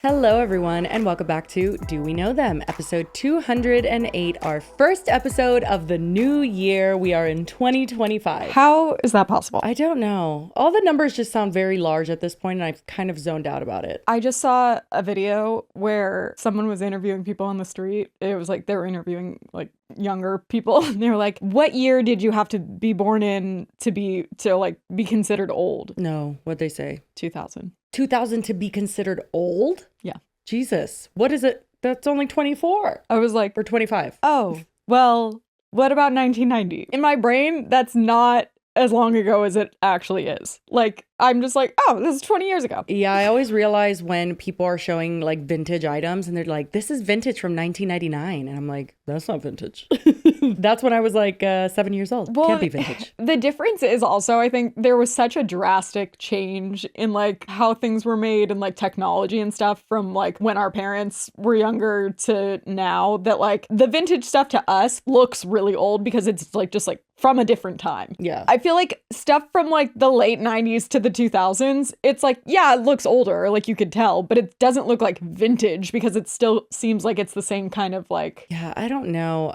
Hello, everyone, and welcome back to Do We Know Them, episode 208, our first episode of the new year. We are in 2025. How is that possible? I don't know. All the numbers just sound very large at this point, and I've kind of zoned out about it. I just saw a video where someone was interviewing people on the street. It was like they were interviewing like younger people. And they were like, what year did you have to be born in to be considered old? No, what'd they say? 2000. 2000 to be considered old? Yeah. Jesus. What is it? That's only 24. I was like, or 25. Oh, well, what about 1990? In my brain, that's not as long ago as it actually is. Like, I'm just like, oh, this is 20 years ago. Yeah, I always realize when people are showing like vintage items and they're like, this is vintage from 1999. And I'm like, that's not vintage. That's when I was like 7 years old. Well, can't be vintage. The difference is also, I think there was such a drastic change in like how things were made and like technology and stuff from like when our parents were younger to now that like the vintage stuff to us looks really old because it's like just like from a different time. Yeah. I feel like stuff from like the late 90s to the 2000s, it's like, yeah, it looks older, like you could tell, but it doesn't look like vintage because it still seems like it's the same kind of like. Yeah, I don't know.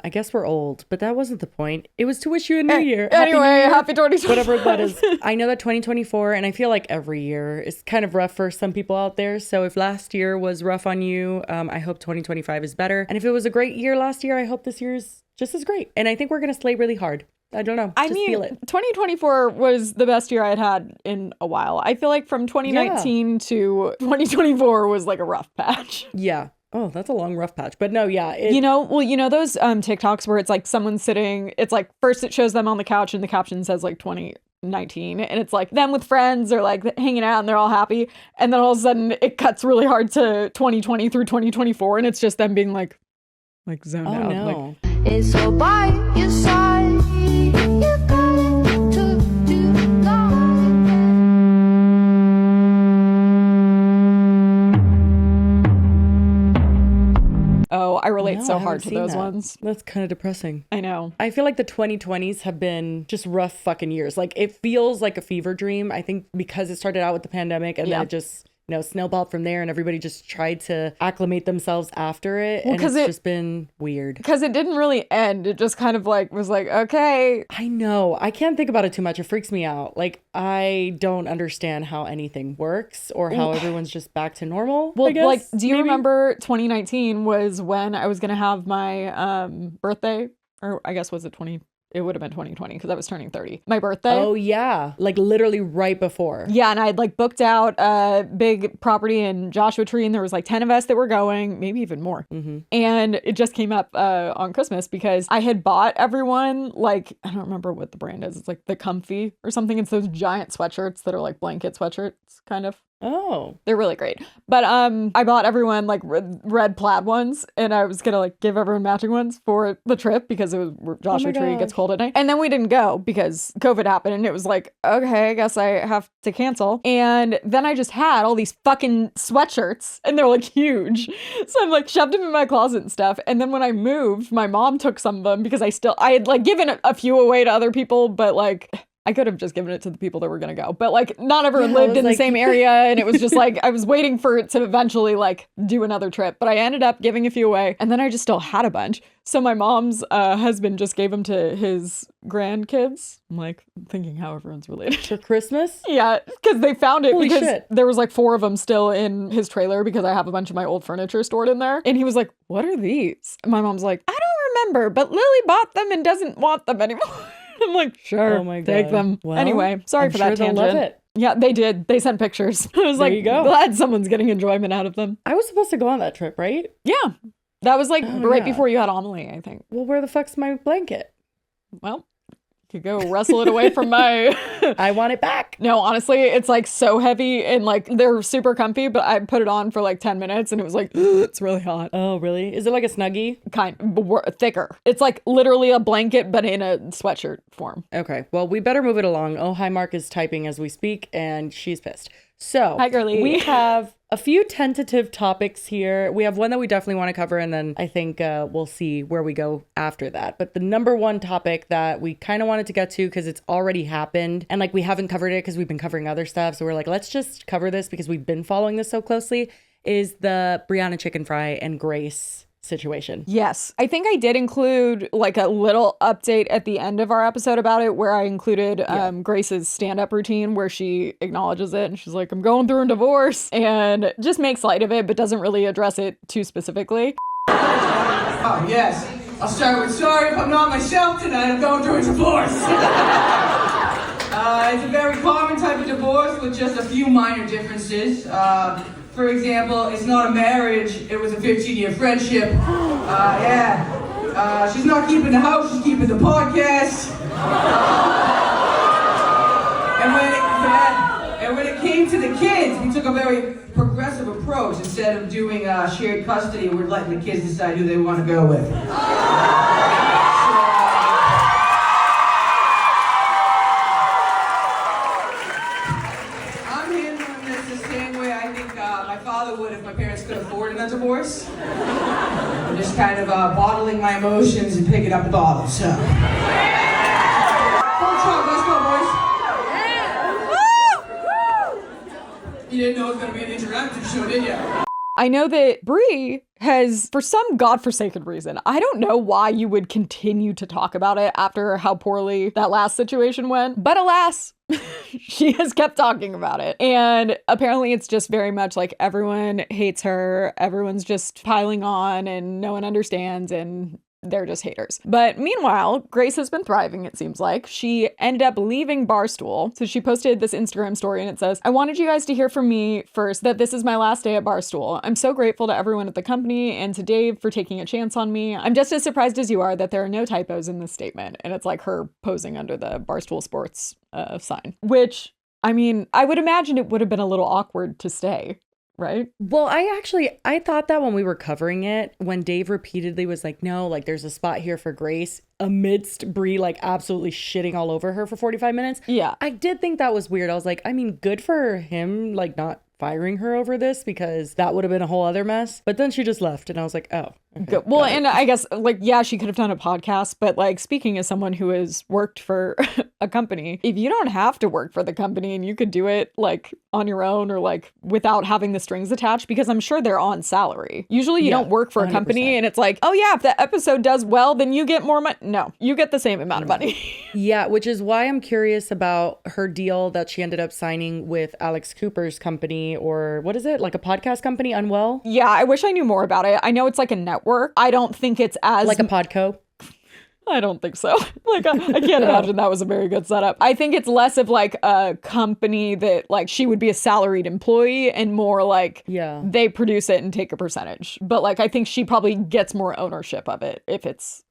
I guess we're old, but that wasn't the point. It was to wish you a new year. Anyway, happy 2024. Whatever that is. I know that 2024, and I feel like every year is kind of rough for some people out there. So if last year was rough on you, I hope 2025 is better. And if it was a great year last year, I hope this year is just as great. And I think we're going to slay really hard. I don't know. Just feel it. 2024 was the best year I'd had in a while. I feel like from 2019 to 2024 was like a rough patch. Yeah. Oh, that's a long rough patch. But no, yeah. You know those TikToks where it's like someone sitting, it's like first it shows them on the couch and the caption says like 2019 and it's like them with friends or like hanging out and they're all happy. And then all of a sudden it cuts really hard to 2020 through 2024 and it's just them being like zoned out. No. Like, it's so by your side. You got it took too long. oh, I relate No, so I hard haven't to those seen that. ones. That's kind of depressing. I know. I feel like the 2020s have been just rough fucking years. Like it feels like a fever dream. I think because it started out with the pandemic and then it just snowballed from there and everybody just tried to acclimate themselves after it. Well, and it's just been weird. Because it didn't really end. It just kind of like was like, okay. I know. I can't think about it too much. It freaks me out. Like I don't understand how anything works or how everyone's just back to normal. Well, I guess, like, do you maybe? remember 2019 was when I was going to have my birthday? Or I guess was it 20? It would have been 2020 because I was turning 30. My birthday. Oh, yeah. Like literally right before. Yeah, and I'd like booked out a big property in Joshua Tree and there was like 10 of us that were going, maybe even more. Mm-hmm. And it just came up on Christmas because I had bought everyone like, I don't remember what the brand is. It's like the Comfy or something. It's those giant sweatshirts that are like blanket sweatshirts kind of. Oh. They're really great. But I bought everyone like red plaid ones and I was going to like give everyone matching ones for the trip because it was Joshua Tree, it gets cold at night. And then we didn't go because COVID happened and it was like, okay, I guess I have to cancel. And then I just had all these fucking sweatshirts and they're like huge. So I'm like shoved them in my closet and stuff. And then when I moved, my mom took some of them because I had like given a few away to other people, but like I could have just given it to the people that were going to go, but like not everyone lived in the same area. And it was just like, I was waiting for it to eventually like do another trip, but I ended up giving a few away and then I just still had a bunch. So my mom's husband just gave them to his grandkids. I'm like thinking how everyone's related. For Christmas? Yeah, because they found it. Holy because shit. There was like 4 of them still in his trailer because I have a bunch of my old furniture stored in there. And he was like, what are these? And my mom's like, I don't remember, but Lily bought them and doesn't want them anymore. I'm like, sure, oh my God. take them. Well, anyway, sorry I'm for sure that tangent. they'll love it. Yeah, they did. They sent pictures. I was There like, you go. glad someone's getting enjoyment out of them. I was supposed to go on that trip, right? Yeah, that was like right yeah. before you had Amelie, I think. Well, where the fuck's my blanket? Well, could go wrestle it away from my... I want it back. No, honestly, it's like so heavy and like they're super comfy, but I put it on for like 10 minutes and it was like, it's really hot. Oh, really? Is it like a Snuggie? Thicker. It's like literally a blanket, but in a sweatshirt form. Okay, well, we better move it along. Oh, hi, Mark is typing as we speak and she's pissed. So Hi, girly. We have a few tentative topics here. We have one that we definitely want to cover, and then I think we'll see where we go after that. But the number one topic that we kind of wanted to get to because it's already happened, and like we haven't covered it because we've been covering other stuff. So we're like, let's just cover this because we've been following this so closely. is the Brianna chicken fry and Grace situation. Yes. I think I did include like a little update at the end of our episode about it where I included Grace's stand-up routine where she acknowledges it and she's like, I'm going through a divorce, and just makes light of it but doesn't really address it too specifically. Oh, yes. I'll start with sorry if I'm not myself tonight. I'm going through a divorce. It's a very common type of divorce with just a few minor differences. For example, it's not a marriage, it was a 15-year friendship. She's not keeping the house, she's keeping the podcast. And when it came to the kids, we took a very progressive approach. Instead of doing shared custody, we're letting the kids decide who they want to go with. I'm handling this the same way I think my father would if my parents could afford a divorce. I'm just kind of bottling my emotions and picking up the bottle, so. Let's go, boys. You didn't know it was going to be an interactive show, did you? I know that Brie has, for some godforsaken reason, I don't know why you would continue to talk about it after how poorly that last situation went, but alas, she has kept talking about it. And apparently it's just very much like everyone hates her, everyone's just piling on, and no one understands, and they're just haters. But meanwhile, Grace has been thriving, it seems like. She ended up leaving Barstool. So she posted this Instagram story and it says, I wanted you guys to hear from me first that this is my last day at Barstool. I'm so grateful to everyone at the company and to Dave for taking a chance on me. I'm just as surprised as you are that there are no typos in this statement. And it's like her posing under the Barstool Sports sign, which, I mean, I would imagine it would have been a little awkward to stay. Right? Well, I thought that when we were covering it, when Dave repeatedly was like, no, like there's a spot here for Grace amidst Brie like absolutely shitting all over her for 45 minutes. Yeah. I did think that was weird. I was like, I mean, good for him, like not firing her over this because that would have been a whole other mess. But then she just left and I was like, oh. Okay, good. Well, and I guess like, yeah, she could have done a podcast, but like speaking as someone who has worked for a company, if you don't have to work for the company and you could do it like on your own or like without having the strings attached, because I'm sure they're on salary. Usually you don't work for a company 100%. and it's like, oh yeah, if the episode does well, then you get more money. No, you get the same amount of money. Yeah, which is why I'm curious about her deal that she ended up signing with Alex Cooper's company, or what is it? Like a podcast company, Unwell? Yeah, I wish I knew more about it. I know it's like a network. I don't think it's as Like a podco? I don't think so. Like, I can't imagine that was a very good setup. I think it's less of like a company that like she would be a salaried employee and more like they produce it and take a percentage. But like, I think she probably gets more ownership of it if it's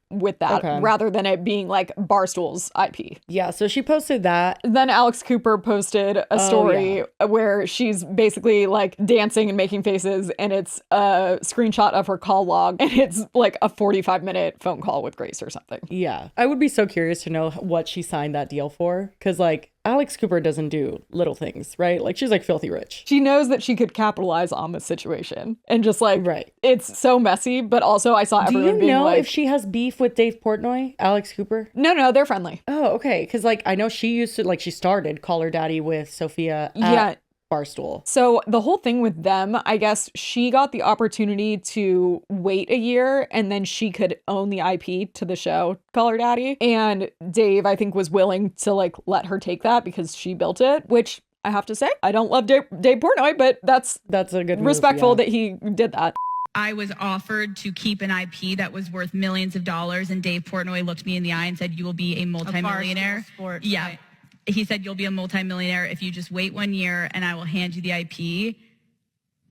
with that rather than it being like Barstool's IP. Yeah, so she posted that. Then Alex Cooper posted a story where she's basically like dancing and making faces, and it's a screenshot of her call log, and it's like a 45-minute phone call with Grace or something. Yeah, I would be so curious to know what she signed that deal for, because like Alex Cooper doesn't do little things, right? Like she's like filthy rich. She knows that she could capitalize on this situation and just like, it's so messy, but also I saw everyone being like... Do you know if she has beef with Dave Portnoy, Alex Cooper? No, they're friendly. Oh, okay. Because like I know she used to, like she started Call Her Daddy with Sophia at Barstool. So the whole thing with them, I guess she got the opportunity to wait a year and then she could own the IP to the show Call Her Daddy. And Dave, I think, was willing to like let her take that because she built it, which I have to say, I don't love Dave Portnoy, but that's a good respectful that he did that. I was offered to keep an IP that was worth millions of dollars, and Dave Portnoy looked me in the eye and said, you will be a multimillionaire. Yeah. Right. He said, you'll be a multimillionaire if you just wait 1 year and I will hand you the IP.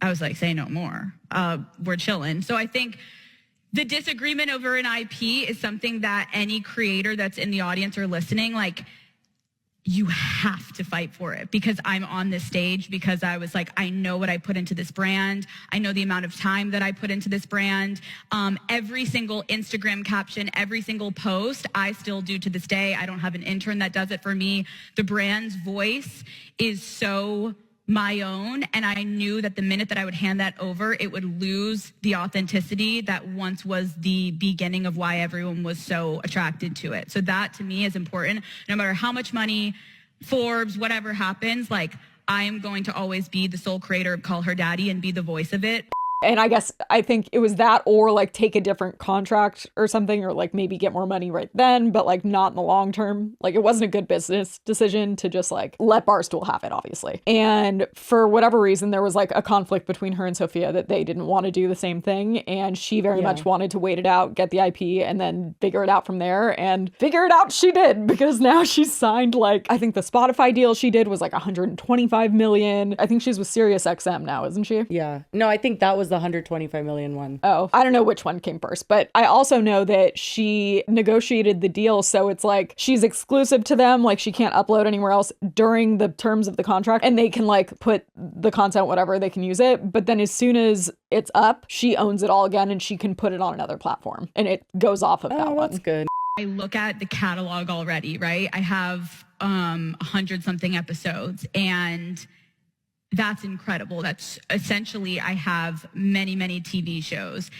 I was like, say no more. We're chilling. So I think the disagreement over an IP is something that any creator that's in the audience or listening, like, you have to fight for it, because I'm on this stage, because I was like, I know what I put into this brand. I know the amount of time that I put into this brand. Every single Instagram caption, every single post, I still do to this day. I don't have an intern that does it for me. The brand's voice is so my own, and I knew that the minute that I would hand that over, it would lose the authenticity that once was the beginning of why everyone was so attracted to it. So that to me is important. No matter how much money, Forbes, whatever happens, like, I am going to always be the sole creator of Call Her Daddy and be the voice of it. And I think it was that, or like take a different contract or something, or like maybe get more money right then, but like not in the long term. Like it wasn't a good business decision to just like let Barstool have it, obviously. And for whatever reason, there was like a conflict between her and Sophia that they didn't want to do the same thing. And she very much wanted to wait it out, get the IP, and then figure it out from there. And figure it out she did, because now she's signed like, I think the Spotify deal she did was like 125 million. I think she's with SiriusXM now, isn't she? Yeah. No, I think that was the 125 million one. Oh, I don't know which one came first, but I also know that she negotiated the deal. So it's like she's exclusive to them. Like she can't upload anywhere else during the terms of the contract, and they can like put the content, whatever, they can use it. But then as soon as it's up, she owns it all again and she can put it on another platform and it goes off of that one. That's good. I look at the catalog already, right? I have 100 something episodes, and that's incredible. That's essentially, I have many, many TV shows.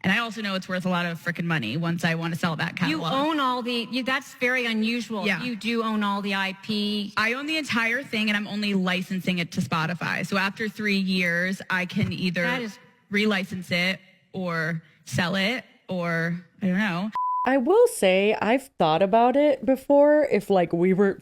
And I also know it's worth a lot of freaking money once I want to sell that catalog. You own all that's very unusual. Yeah. You do own all the IP. I own the entire thing, and I'm only licensing it to Spotify. So after 3 years, I can either relicense it or sell it, or I don't know. I will say I've thought about it before if like we were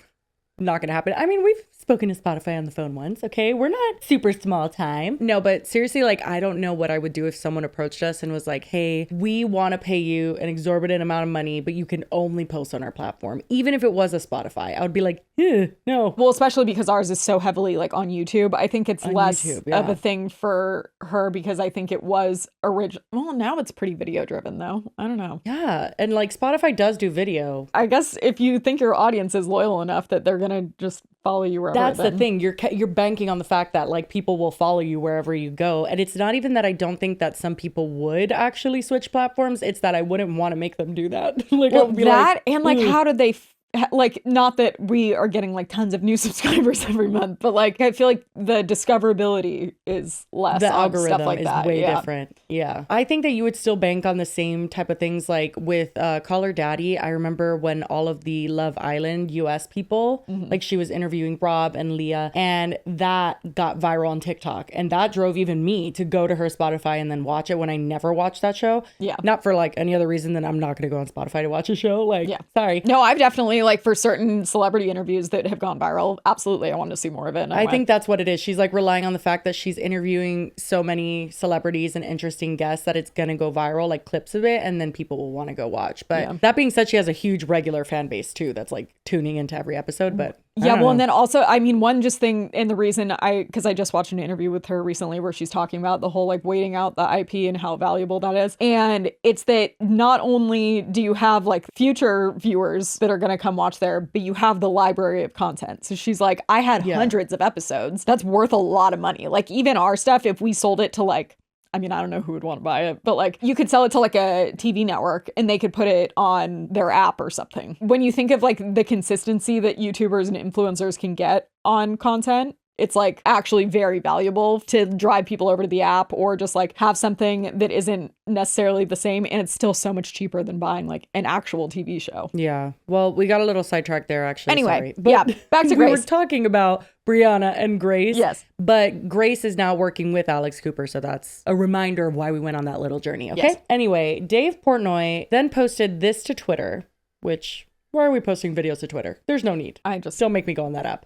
not going to happen. I mean, we've spoken to Spotify on the phone once, okay? We're not super small time. No, but seriously, like, I don't know what I would do if someone approached us and was like, hey, we want to pay you an exorbitant amount of money, but you can only post on our platform. Even if it was a Spotify, I would be like, no. Well, especially because ours is so heavily like on YouTube. I think it's on less YouTube, of a thing for her because I think it was original. Well, now it's pretty video driven though. I don't know. Yeah. And like Spotify does do video. I guess if you think your audience is loyal enough that they're going to just follow you wherever. That's the thing. You're banking on the fact that like people will follow you wherever you go. And it's not even that I don't think that some people would actually switch platforms. It's that I wouldn't want to make them do that. Like, well, I would be that like, and like, how did they like, not that we are getting like tons of new subscribers every month, but like I feel like the discoverability is less. The on algorithm stuff like is that. way different. Yeah. I think that you would still bank on the same type of things like with Call Her Daddy. I remember when all of the Love Island US people, like she was interviewing Rob and Leah, and that got viral on TikTok. And that drove even me to go to her Spotify and then watch it when I never watched that show. Yeah. Not for like any other reason than I'm not going to go on Spotify to watch a show. Like, sorry. No, I've definitely like for certain celebrity interviews that have gone viral. Absolutely. I want to see more of it. I think that's what it is. She's like relying on the fact that she's interviewing so many celebrities and interesting guests that it's going to go viral, like clips of it, and then people will want to go watch. But that being said, she has a huge regular fan base too that's like tuning into every episode. But yeah, well, and then also, I mean, one just thing, and the reason because I just watched an interview with her recently where she's talking about the whole like waiting out the IP and how valuable that is. And it's that not only do you have like future viewers that are going to come watch there, but you have the library of content. So she's like, I had hundreds of episodes. That's worth a lot of money. Like even our stuff, if we sold it to like, I mean, I don't know who would want to buy it, but like you could sell it to like a TV network and they could put it on their app or something. When you think of like the consistency that YouTubers and influencers can get on content, it's like actually very valuable to drive people over to the app or just like have something that isn't necessarily the same. And it's still so much cheaper than buying like an actual TV show. Yeah. Well, we got a little sidetracked there actually. Anyway, sorry. But yeah, back to Grace. We were talking about Brianna and Grace. Yes. But Grace is now working with Alex Cooper. So that's a reminder of why we went on that little journey. Okay. Yes. Anyway, Dave Portnoy then posted this to Twitter, which why are we posting videos to Twitter? There's no need. Don't make me go on that app.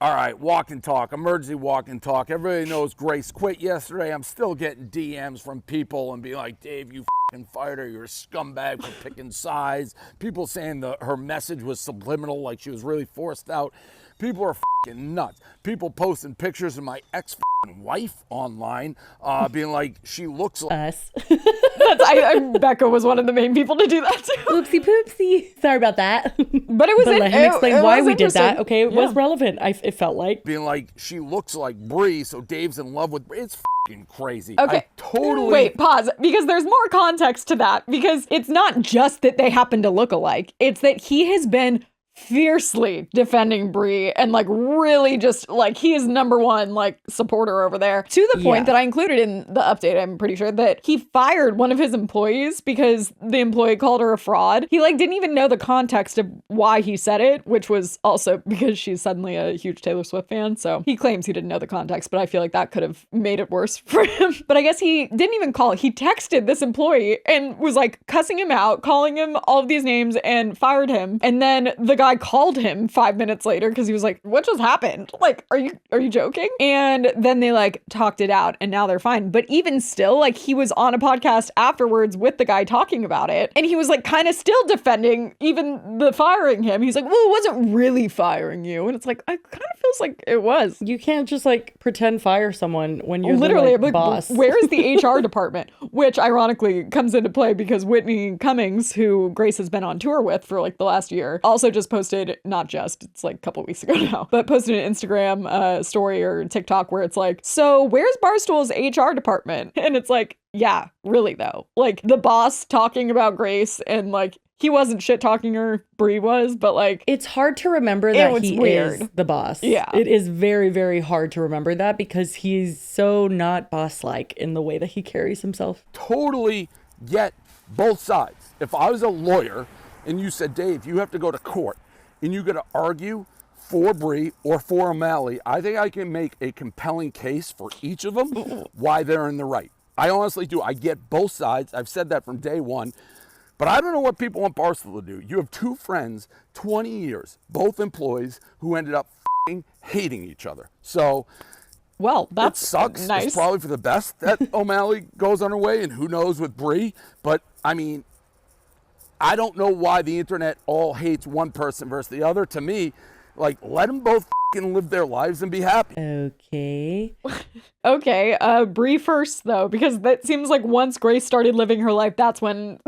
All right, walk and talk, emergency walk and talk. Everybody knows Grace quit yesterday. I'm still getting DMs from people and being like, Dave, you f***ing fired her. You're a scumbag for picking sides. People saying her message was subliminal, like she was really forced out. People are f***ing nuts. People posting pictures of my ex-wife online, being like, she looks like... Us. Becca was one of the main people to do that too. Oopsie poopsie. Sorry about that. But it was let him explain why we did that. Okay, it was relevant. It felt like. Being like, she looks like Bree, so Dave's in love with Bree. It's f***ing crazy. Okay. Wait, pause. Because there's more context to that. Because it's not just that they happen to look alike. It's that he has been fiercely defending Brie and like really just like he is number one like supporter over there, to the point that I included in the update, I'm pretty sure, that he fired one of his employees because the employee called her a fraud. He like didn't even know the context of why he said it, which was also because she's suddenly a huge Taylor Swift fan. So he claims he didn't know the context, but I feel like that could have made it worse for him. But I guess he didn't even call. He texted this employee and was like cussing him out, calling him all of these names, and fired him. And then the guy called him 5 minutes later because he was like, what just happened? Like, are you joking? And then they like talked it out and now they're fine. But even still, like he was on a podcast afterwards with the guy talking about it. And he was like kind of still defending even the firing him. He's like, well, it wasn't really firing you. And it's like, I kind of feels like it was. You can't just like pretend fire someone when you're literally the, like, boss. Where's the HR department? Which ironically comes into play because Whitney Cummings, who Grace has been on tour with for like the last year, also just posted, it's like a couple weeks ago now, but posted an Instagram story or TikTok where it's like, so where's Barstool's HR department? And it's like, yeah, really though. Like the boss talking about Grace and like he wasn't shit talking her, Brie was, but like it's hard to remember that he weird. is the boss. Yeah. It is very, very hard to remember that because he's so not boss-like in the way that he carries himself. Totally get both sides. If I was a lawyer and you said, Dave, you have to go to court and you got to argue for Brie or for O'Malley, I think I can make a compelling case for each of them why they're in the right. I honestly do. I get both sides. I've said that from day one. But I don't know what people want Barstool to do. You have two friends, 20 years, both employees, who ended up hating each other. So, well, that sucks. Nice. It's probably for the best that O'Malley goes on her way, and who knows with Brie. But, I mean, I don't know why the internet all hates one person versus the other. To me, like, let them both live their lives and be happy. Okay. Okay, Brie first though, because that seems like once Grace started living her life, that's when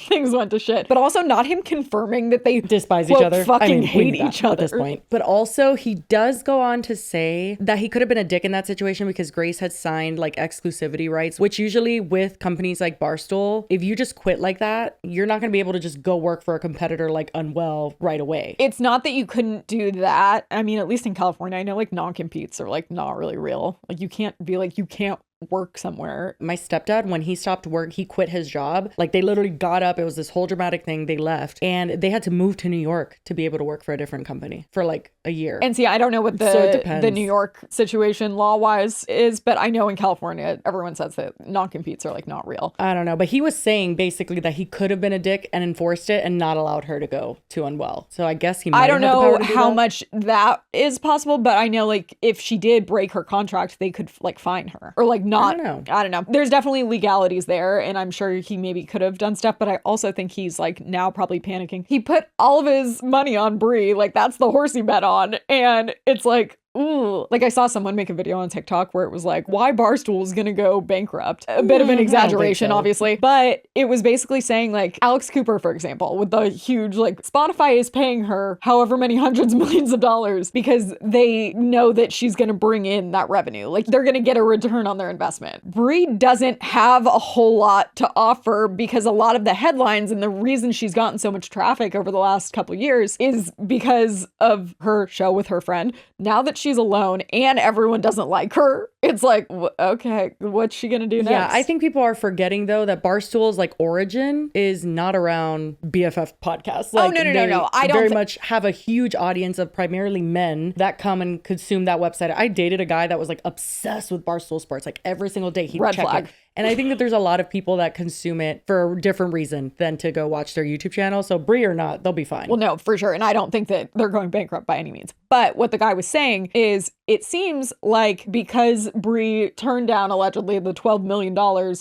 things went to shit. But also not him confirming that they despise quote, each other. Fucking hate each other at this point. But also he does go on to say that he could have been a dick in that situation because Grace had signed like exclusivity rights, which usually with companies like Barstool, if you just quit like that, you're not going to be able to just go work for a competitor like Unwell right away. It's not that you couldn't do that. I mean, at least in California, I know like non-competes are like not really real. Like you can't be like, you can't work somewhere. My stepdad, when he stopped work, he quit his job. Like they literally got up. It was this whole dramatic thing. They left and they had to move to New York to be able to work for a different company for like a year. And see, I don't know what the New York situation law-wise is, but I know in California, everyone says that non-competes are like not real. I don't know, but he was saying basically that he could have been a dick and enforced it and not allowed her to go to Unwell. So I guess he might I don't have know the power to do how that. much that is possible, but I know like if she did break her contract, they could like fine her or like not. I don't know. There's definitely legalities there, and I'm sure he maybe could have done stuff, but I also think he's like now probably panicking. He put all of his money on Brie, like that's the horse he bet on, and it's like, ooh, like I saw someone make a video on TikTok where it was like, why Barstool is gonna go bankrupt. A bit of an exaggeration, obviously, but it was basically saying like Alex Cooper, for example, with the huge like Spotify is paying her however many hundreds of millions of dollars because they know that she's gonna bring in that revenue. Like they're gonna get a return on their investment. Brie doesn't have a whole lot to offer because a lot of the headlines and the reason she's gotten so much traffic over the last couple years is because of her show with her friend. Now that she's alone and everyone doesn't like her, it's like, okay, what's she gonna do next? Yeah, I think people are forgetting though that Barstool's like origin is not around BFF podcasts. Like, no. I don't very much have a huge audience of primarily men that come and consume that website. I dated a guy that was like obsessed with Barstool Sports. Like every single day he'd Red check flag. it. And I think that there's a lot of people that consume it for a different reason than to go watch their YouTube channel. So Brie or not, they'll be fine. Well, no, for sure. And I don't think that they're going bankrupt by any means. But what the guy was saying is it seems like because Brie turned down allegedly the $12 million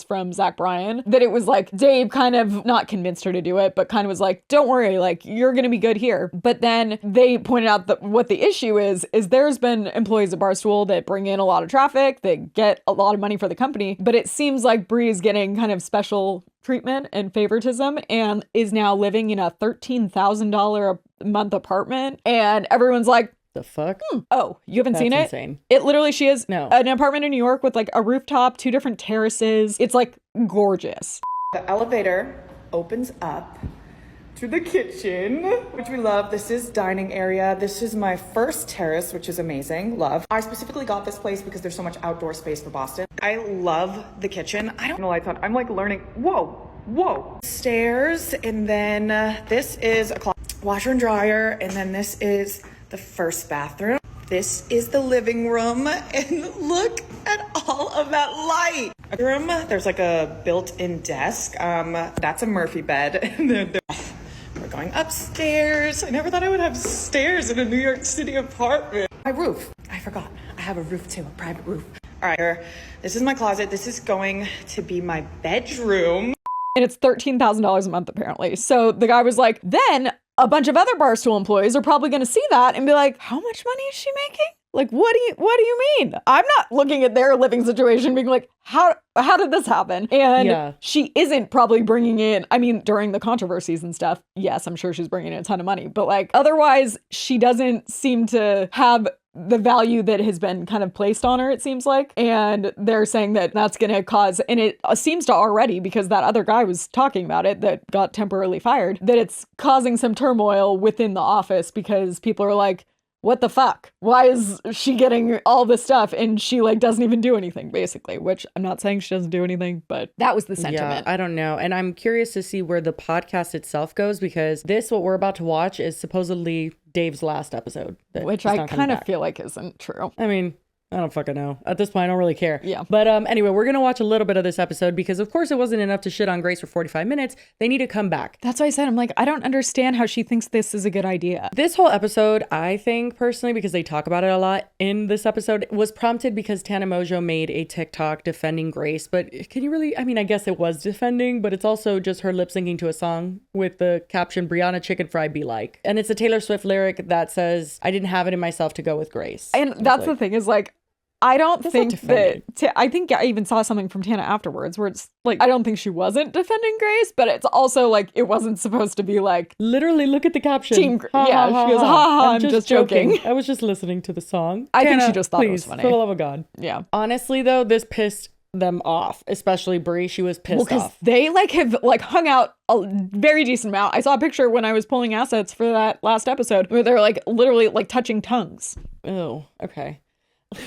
from Zach Bryan, that it was like Dave kind of not convinced her to do it, but kind of was like, don't worry, like you're going to be good here. But then they pointed out that what the issue is there's been employees at Barstool that bring in a lot of traffic, that get a lot of money for the company, but it seems like Brie is getting kind of special treatment and favoritism and is now living in a $13,000 a month apartment. And everyone's like, the fuck? Oh, you haven't seen it? Insane. It literally, she has No. an apartment in New York with like a rooftop, 2 different terraces. It's like gorgeous. The elevator opens up to the kitchen, which we love. This is dining area. This is my first terrace, which is amazing. Love. I specifically got this place because there's so much outdoor space for Boston. I love the kitchen. I don't know lights on. I'm like learning. Whoa. Stairs, and then this is a closet, washer and dryer, and then this is the first bathroom. This is the living room, and look at all of that light. Room, there's like a built-in desk. That's a Murphy bed. And then we're going upstairs. I never thought I would have stairs in a New York City apartment. My roof. I forgot. I have a roof too, a private roof. All right, this is my closet. This is going to be my bedroom. And it's $13,000 a month, apparently. So the guy was like, then a bunch of other Barstool employees are probably going to see that and be like, how much money is she making? Like, what do you mean? I'm not looking at their living situation being like, how did this happen? And she isn't probably bringing in, I mean, during the controversies and stuff, yes, I'm sure she's bringing in a ton of money, but like, otherwise she doesn't seem to have the value that has been kind of placed on her, it seems like. And they're saying that that's going to cause, and it seems to already, because that other guy was talking about it that got temporarily fired, that it's causing some turmoil within the office because people are like, what the fuck? Why is she getting all this stuff and she like doesn't even do anything, basically? Which I'm not saying she doesn't do anything, but that was the sentiment. Yeah, I don't know. And I'm curious to see where the podcast itself goes, because what we're about to watch is supposedly Dave's last episode. Which I kind of feel like isn't true. I mean, I don't fucking know. At this point, I don't really care. Yeah. But anyway, we're going to watch a little bit of this episode because, of course, it wasn't enough to shit on Grace for 45 minutes. They need to come back. That's why I said, I'm like, I don't understand how she thinks this is a good idea. This whole episode, I think, personally, because they talk about it a lot in this episode, was prompted because Tana Mojo made a TikTok defending Grace. But can you really, I mean, I guess it was defending, but it's also just her lip syncing to a song with the caption, Brianna chicken fry be like. And it's a Taylor Swift lyric that says, I didn't have it in myself to go with Grace. And that's the thing is like, I don't think that, I think I even saw something from Tana afterwards where it's like, I don't think she wasn't defending Grace, but it's also like, it wasn't supposed to be like. Literally, look at the caption. She goes, I'm just joking. I was just listening to the song. I think she just thought it was funny. For the love of God. Yeah. Honestly, though, this pissed them off, especially Brie. She was pissed off. They like have like hung out a very decent amount. I saw a picture when I was pulling assets for that last episode where they're like literally like touching tongues. Oh, okay.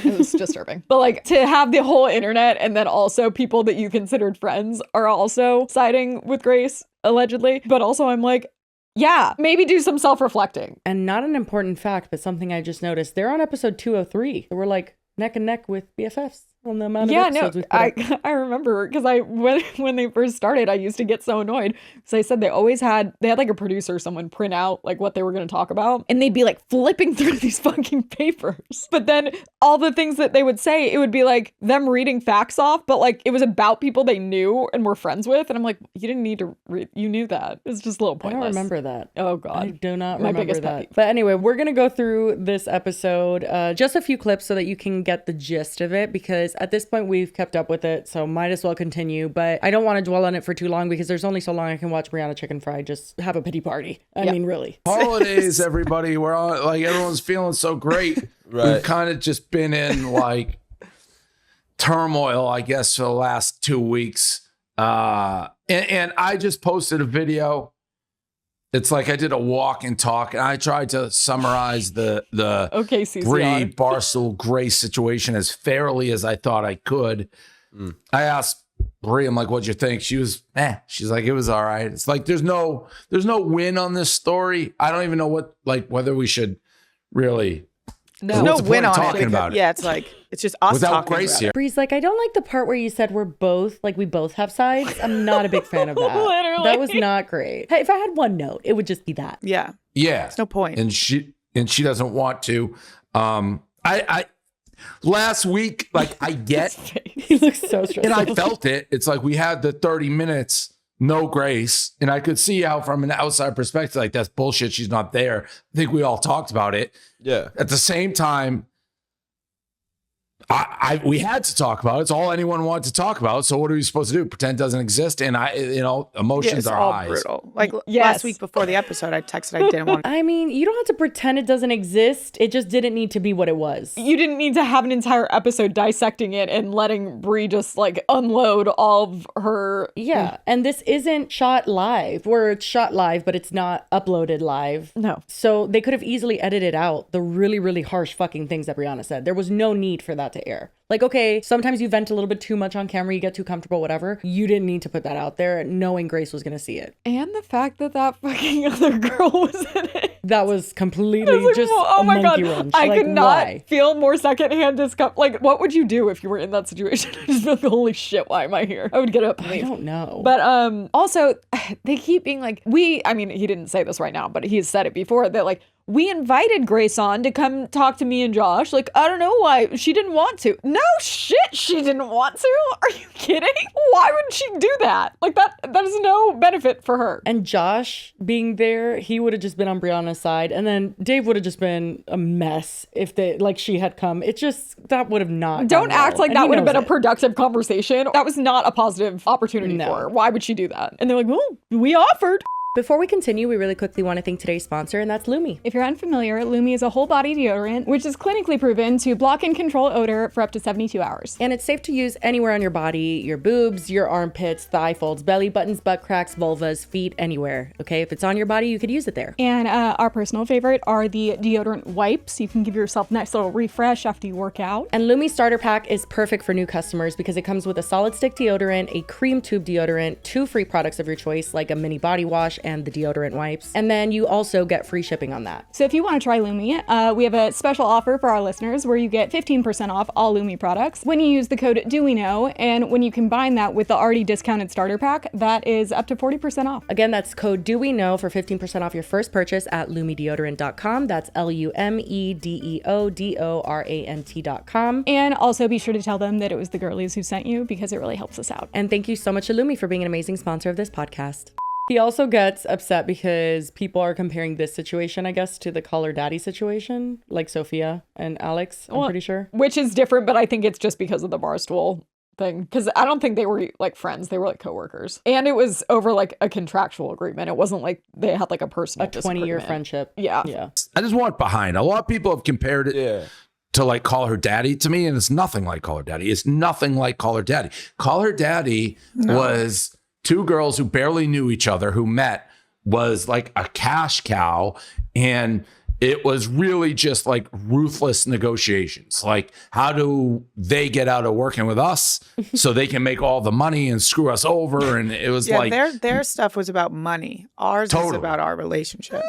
It was disturbing. But like to have the whole internet and then also people that you considered friends are also siding with Grace, allegedly. But also I'm like, yeah, maybe do some self-reflecting. And not an important fact, but something I just noticed. They're on episode 203. They were like neck and neck with BFFs on the amount of episodes we've put up. I remember because when they first started, I used to get so annoyed because I said they had like a producer, someone print out like what they were going to talk about, and they'd be like flipping through these fucking papers. But then all the things that they would say, it would be like them reading facts off, but like it was about people they knew and were friends with, and I'm like, you didn't need to read. You knew that. It's just a little pointless. I don't remember that. Oh God, I do not My remember biggest that. pet peeve. But anyway, we're gonna go through this episode, just a few clips so that you can get the gist of it, because at this point we've kept up with it, so might as well continue. But I don't want to dwell on it for too long because there's only so long I can watch Brianna chicken fry just have a pity party. I mean, really. Holidays, everybody. We're all like, everyone's feeling so great. Right. We've kind of just been in like turmoil, I guess, for the last 2 weeks. And I just posted a video. It's like I did a walk and talk, and I tried to summarize the Okay, Brie Barstool Grace situation as fairly as I thought I could. I asked Brie, I'm like, what'd you think? She was, She's like, it was all right. It's like there's no win on this story. I don't even know whether we should really. There's no win on talking it. About it. Yeah, it's like it's just us without talking Grace about here. Brie's like, I don't like the part where you said we both have sides. I'm not a big fan of that. Literally. That was not great. Hey, if I had one note, it would just be that. Yeah. Yeah. There's no point. And she doesn't want to. I last week, like I get He looks so stressed. and I felt it. It's like we had the 30 minutes, no Grace. And I could see how from an outside perspective, like that's bullshit. She's not there. I think we all talked about it. Yeah. At the same time, We had to talk about it. It's all anyone wanted to talk about. So what are we supposed to do? Pretend it doesn't exist? And emotions It's are all highs. brutal. Like Yes. last week before the episode, I texted I didn't want to. I mean, you don't have to pretend it doesn't exist. It just didn't need to be what it was. You didn't need to have an entire episode dissecting it and letting Brie just like unload all of her. Yeah. And this isn't shot live, where it's shot live, but it's not uploaded live. No. So they could have easily edited out the really, really harsh fucking things that Brianna said. There was no need for that to air. Like, okay, sometimes you vent a little bit too much on camera, you get too comfortable, whatever. You didn't need to put that out there knowing Grace was going to see it. And the fact that fucking other girl was in it. That was completely Like, just oh a my God. monkey wrench. I Like, could not why? feel more secondhand discomfort. Like, what would you do if you were in that situation? I just feel like, holy shit, why am I here? I would get up and I leave. don't know. But also, they keep being like, I mean, he didn't say this right now, but he's said it before, that like, we invited Grace on to come talk to me and Josh. Like, I don't know why. She didn't want to. No shit, she didn't want to. Are you kidding? Why would she do that? Like, that is no benefit for her. And Josh being there, he would have just been on Brianna's side. And then Dave would have just been a mess if she had come. It just, that would have not. Don't gone act well. like And that he would have been knows a productive conversation. That was not a positive opportunity No. for her. Why would she do that? And they're like, well, we offered. Before we continue, we really quickly want to thank today's sponsor, and that's Lumi. If you're unfamiliar, Lumi is a whole body deodorant, which is clinically proven to block and control odor for up to 72 hours. And it's safe to use anywhere on your body, your boobs, your armpits, thigh folds, belly buttons, butt cracks, vulvas, feet, anywhere. Okay, if it's on your body, you could use it there. And our personal favorite are the deodorant wipes. You can give yourself a nice little refresh after you work out. And Lumi Starter Pack is perfect for new customers because it comes with a solid stick deodorant, a cream tube deodorant, 2 free products of your choice, like a mini body wash and the deodorant wipes. And then you also get free shipping on that. So if you want to try Lumi, we have a special offer for our listeners where you get 15% off all Lumi products when you use the code DOWEKNOW. And when you combine that with the already discounted starter pack, that is up to 40% off. Again, that's code DOWEKNOW for 15% off your first purchase at lumideodorant.com. That's LUMEDEODORANT.com. And also be sure to tell them that it was the girlies who sent you because it really helps us out. And thank you so much to Lumi for being an amazing sponsor of this podcast. He also gets upset because people are comparing this situation, I guess, to the Call Her Daddy situation, like Sophia and Alex, I'm pretty sure. Which is different, but I think it's just because of the Barstool thing. Because I don't think they were like friends. They were like coworkers. And it was over like a contractual agreement. It wasn't like they had like a personal 20-year friendship. Yeah. Yeah. I just want behind. A lot of people have compared it to like Call Her Daddy to me, and it's nothing like Call Her Daddy. It's nothing like Call Her Daddy. Call Her Daddy was 2 girls who barely knew each other who met, was like a cash cow, and it was really just like ruthless negotiations. Like, how do they get out of working with us so they can make all the money and screw us over? And it was like their stuff was about money. Ours is about our relationship.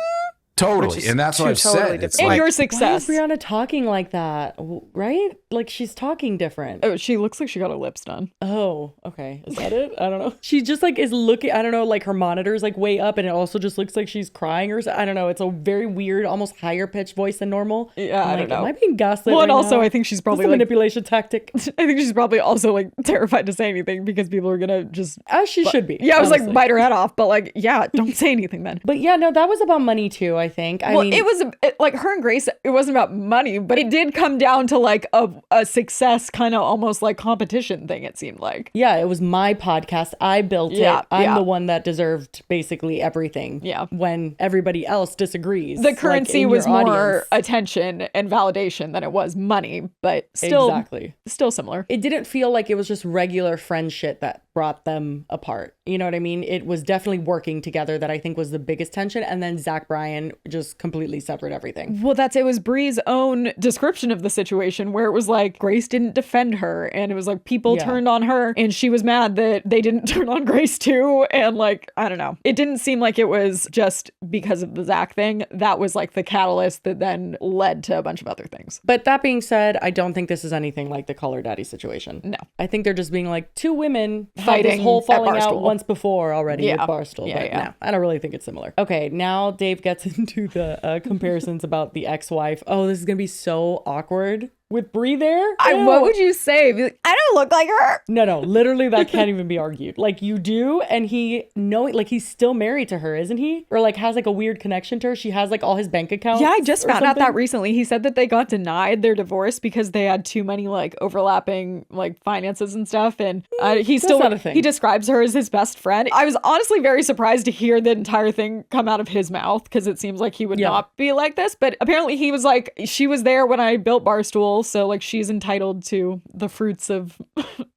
Totally. And that's what I've said. It's And like, your success. Why is Brianna talking like that? Right? Like, she's talking different. Oh, she looks like she got her lips done. Oh, okay. Is that it? I don't know. She just like is looking, I don't know, like her monitor's like way up and it also just looks like she's crying or something. I don't know. It's a very weird, almost higher pitched voice than normal. Yeah, I don't know. Am I being gaslit? Well, and right also now? I think she's probably It's a like manipulation tactic. I think she's probably also like terrified to say anything because people are gonna just As she should be. Yeah, I was honestly. like bite her head off, but like, yeah, don't say anything then. But yeah, no, that was about money too, I think. I mean, it was like her and Grace, it wasn't about money, but it did come down to like a success kind of almost like competition thing, it seemed like. yeah, it was my podcast. I built Yeah, it. I'm yeah. the one that deserved basically everything. Yeah. When everybody else disagrees. The like, currency in was your more audience. attention and validation than it was money, but still, still similar. It didn't feel like it was just regular friend shit that brought them apart. You know what I mean? It was definitely working together that I think was the biggest tension. And then Zach Bryan just completely separate everything. Well, it was Bree's own description of the situation where it was like Grace didn't defend her and it was like people turned on her and she was mad that they didn't turn on Grace too. And like, I don't know. It didn't seem like it was just because of the Zach thing. That was like the catalyst that then led to a bunch of other things. But that being said, I don't think this is anything like the Call Her Daddy situation. No. I think they're just being like 2 women had Fighting this whole at falling out Barstool. once before already Yeah. with Barstool. Yeah, but yeah. no, I don't really think it's similar. Okay, now Dave gets into the comparisons about the ex-wife. Oh, this is going to be so awkward with Brie there. What would you say? Be like, I don't look like her. No, literally that can't even be argued. Like you do, and he like he's still married to her, isn't he? Or like has like a weird connection to her. She has like all his bank accounts. Yeah, I just found out that recently. He said that they got denied their divorce because they had too many like overlapping like finances and stuff. And he still not a thing. He describes her as his best friend. I was honestly very surprised to hear the entire thing come out of his mouth because it seems like he would not be like this. But apparently he was like, she was there when I built Barstool, so like she's entitled to the fruits of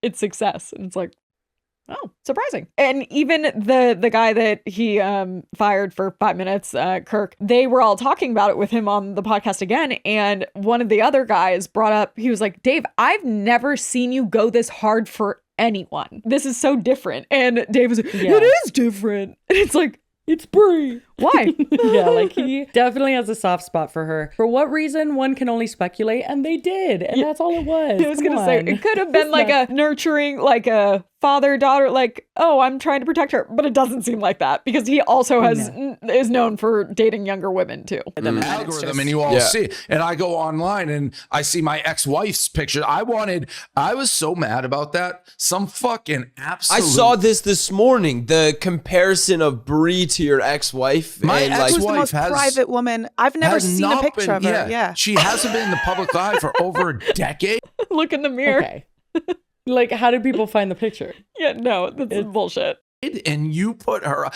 its success. And it's like, oh, surprising. And even the guy that he fired for 5 minutes, Kirk, they were all talking about it with him on the podcast again. And one of the other guys brought up, he was like, Dave, I've never seen you go this hard for anyone. This is so different. And Dave was like, it is different. And it's like, it's Brie. Why? Yeah, like he definitely has a soft spot for her. For what reason, one can only speculate, and they did. And that's all it was. I was going to say, it could have been like a nurturing, like a father-daughter, like, oh, I'm trying to protect her. But it doesn't seem like that because he also is known for dating younger women too. Algorithm, and you all see it. And I go online and I see my ex-wife's picture. I was so mad about that. Some fucking absolute. I saw this morning, the comparison of Brie to your ex-wife. My ex-wife Who's the most private woman. I've never seen a picture of her. Yeah. She hasn't been in the public eye for over a decade. Look in the mirror. Okay. Like, how did people find the picture? Yeah, no, that's bullshit. And you put her,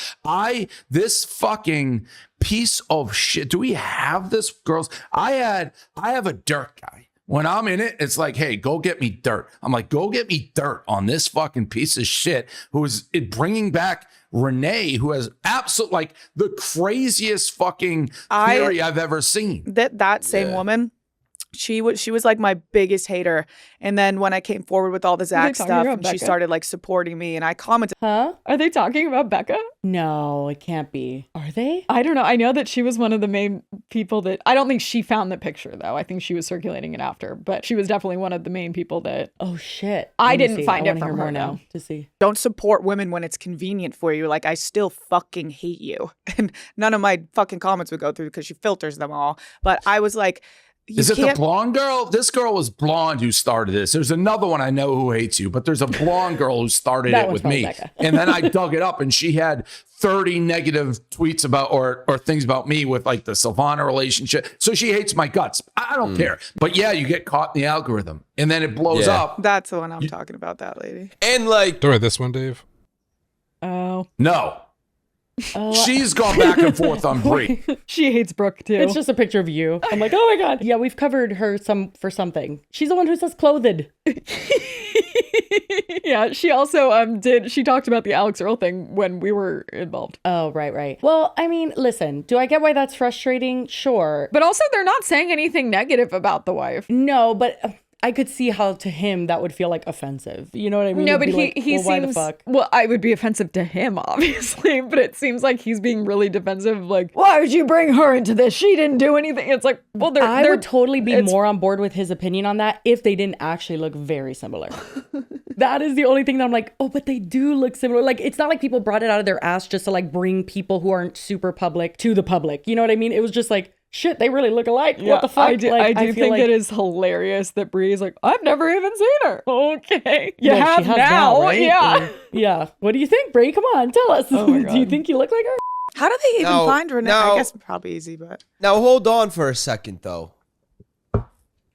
this fucking piece of shit. Do we have this, girls? I have a dirt guy. When I'm in it, it's like, hey, go get me dirt. I'm like, go get me dirt on this fucking piece of shit who is bringing back Renee, who has absolute like the craziest fucking theory I've ever seen. That same woman, she was like my biggest hater. And then when I came forward with all the Zach stuff, and she started like supporting me, and I commented. Huh? Are they talking about Becca? No, it can't be. Are they? I don't know. I know that she was one of the main people that, I don't think she found the picture though. I think she was circulating it after, but she was definitely one of the main people that. Oh shit. I didn't find it from her now to see. Don't support women when it's convenient for you. Like, I still fucking hate you. And none of my fucking comments would go through because she filters them all. But I was like, is it the blonde girl? This girl was blonde who started this. There's another one I know who hates you, but there's a blonde girl who started it with me. And then I dug it up and she had 30 negative tweets about or things about me with like the Silvana relationship. So she hates my guts. I don't care. But yeah, you get caught in the algorithm and then it blows up. That's the one I'm talking about, that lady. And like, throw this one, Dave. Oh. No. She's gone back and forth on Brie. She hates Brooke too. It's just a picture of you. I'm like, oh my God. Yeah, we've covered her for something. She's the one who says clothed. Yeah, she also she talked about the Alex Earl thing when we were involved. Oh, right. Well, I mean, listen, do I get why that's frustrating? Sure. But also they're not saying anything negative about the wife. No, but I could see how to him that would feel like offensive. You know what I mean? No, but he seems, why the fuck? Well, I would be offensive to him, obviously, but it seems like he's being really defensive. Like, why would you bring her into this? She didn't do anything. It's like, well, I would totally be more on board with his opinion on that if they didn't actually look very similar. That is the only thing that I'm like, oh, but they do look similar. Like, it's not like people brought it out of their ass just to like bring people who aren't super public to the public. You know what I mean? It was just like, shit, they really look alike. Yeah, what the fuck? I do think it is hilarious that Brie's like, I've never even seen her. Okay. You have now. Right? Yeah. Yeah. What do you think, Brie? Come on, tell us. Oh my God. Do you think you look like her? How do they even find Renee? I guess probably easy, but. Now hold on for a second, though.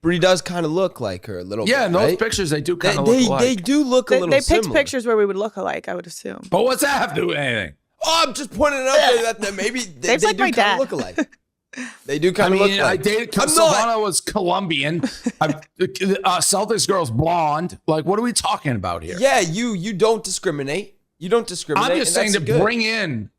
Brie does kind of look like her a little bit. Yeah, in those right? pictures, they do kind of look alike. They do look a little They similar. picked pictures where we would look alike, I would assume. But what's that have to do with anything? Oh, I'm just pointing it out that maybe they like do my kind dad. of look alike. They do kind of look alike. I dated, Silvana was Colombian. Celtics girl's blonde. Like, what are we talking about here? Yeah, you don't discriminate. You don't discriminate. I'm just saying to bring in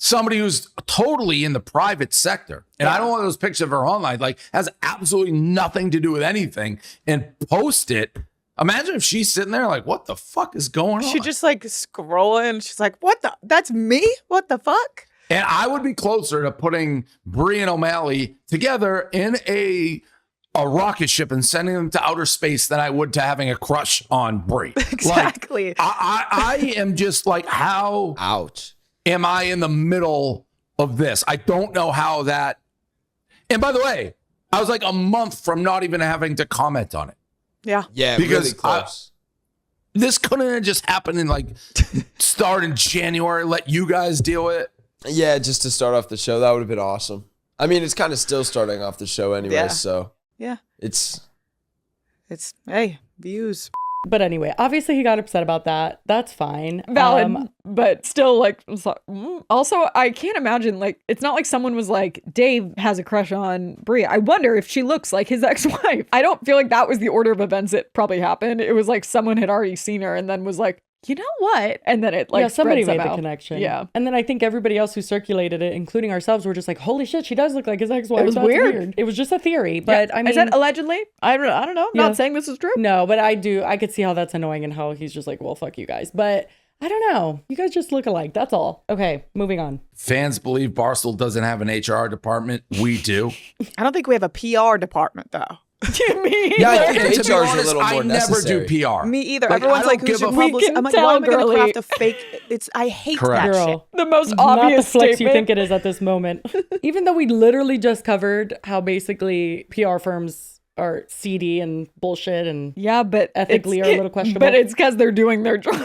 somebody who's totally in the private sector. And I don't want those pictures of her online, like, has absolutely nothing to do with anything, and post it. Imagine if she's sitting there like, what the fuck is going on? She just like scrolling. She's like, what the? That's me? What the fuck? And I would be closer to putting Brie and O'Malley together in a rocket ship and sending them to outer space than I would to having a crush on Brie. Exactly. Like, I am just like, how ouch am I in the middle of this? I don't know how that. And by the way, I was like a month from not even having to comment on it. Yeah. Yeah, Because really close. This couldn't have just happened in like start in January. Let you guys deal with it. Yeah, just to start off the show, that would have been awesome. I mean, it's kind of still starting off the show anyway, Yeah. so Yeah. it's Hey, views. But anyway, obviously he got upset about that. That's fine. Valid, but still, like, also, I can't imagine, like, it's not like someone was like, Dave has a crush on Brie. I wonder if she looks like his ex-wife. I don't feel like that was the order of events that probably happened. It was like someone had already seen her and then was like, you know what? And then it, like, yeah, somebody spread made somehow. the connection. Yeah. And then I think everybody else who circulated it, including ourselves, were just like, holy shit, she does look like his ex-wife. It was That's weird. It was just a theory. But I mean, I said allegedly. I don't know. Yeah. Not saying this is true. No, but I could see how that's annoying and how he's just like, well, fuck you guys. But I don't know. You guys just look alike. That's all. Okay, moving on. Fans believe Barstool doesn't have an HR department. We do. I don't think we have a PR department though. You mean? yeah. I And think to be HR is a honest, little more I never necessary. do PR. Me either. Like, Everyone's I like, don't who's give your a- We publicist? can I'm like, tell, why am I going to girly. craft a fake? I hate Correct. that Girl. shit. The most Not the obvious flex statement. you think it is at this moment. Even though we literally just covered how basically PR firms are seedy and bullshit and Yeah, but ethically it's- are a little questionable. But it's because they're doing their job.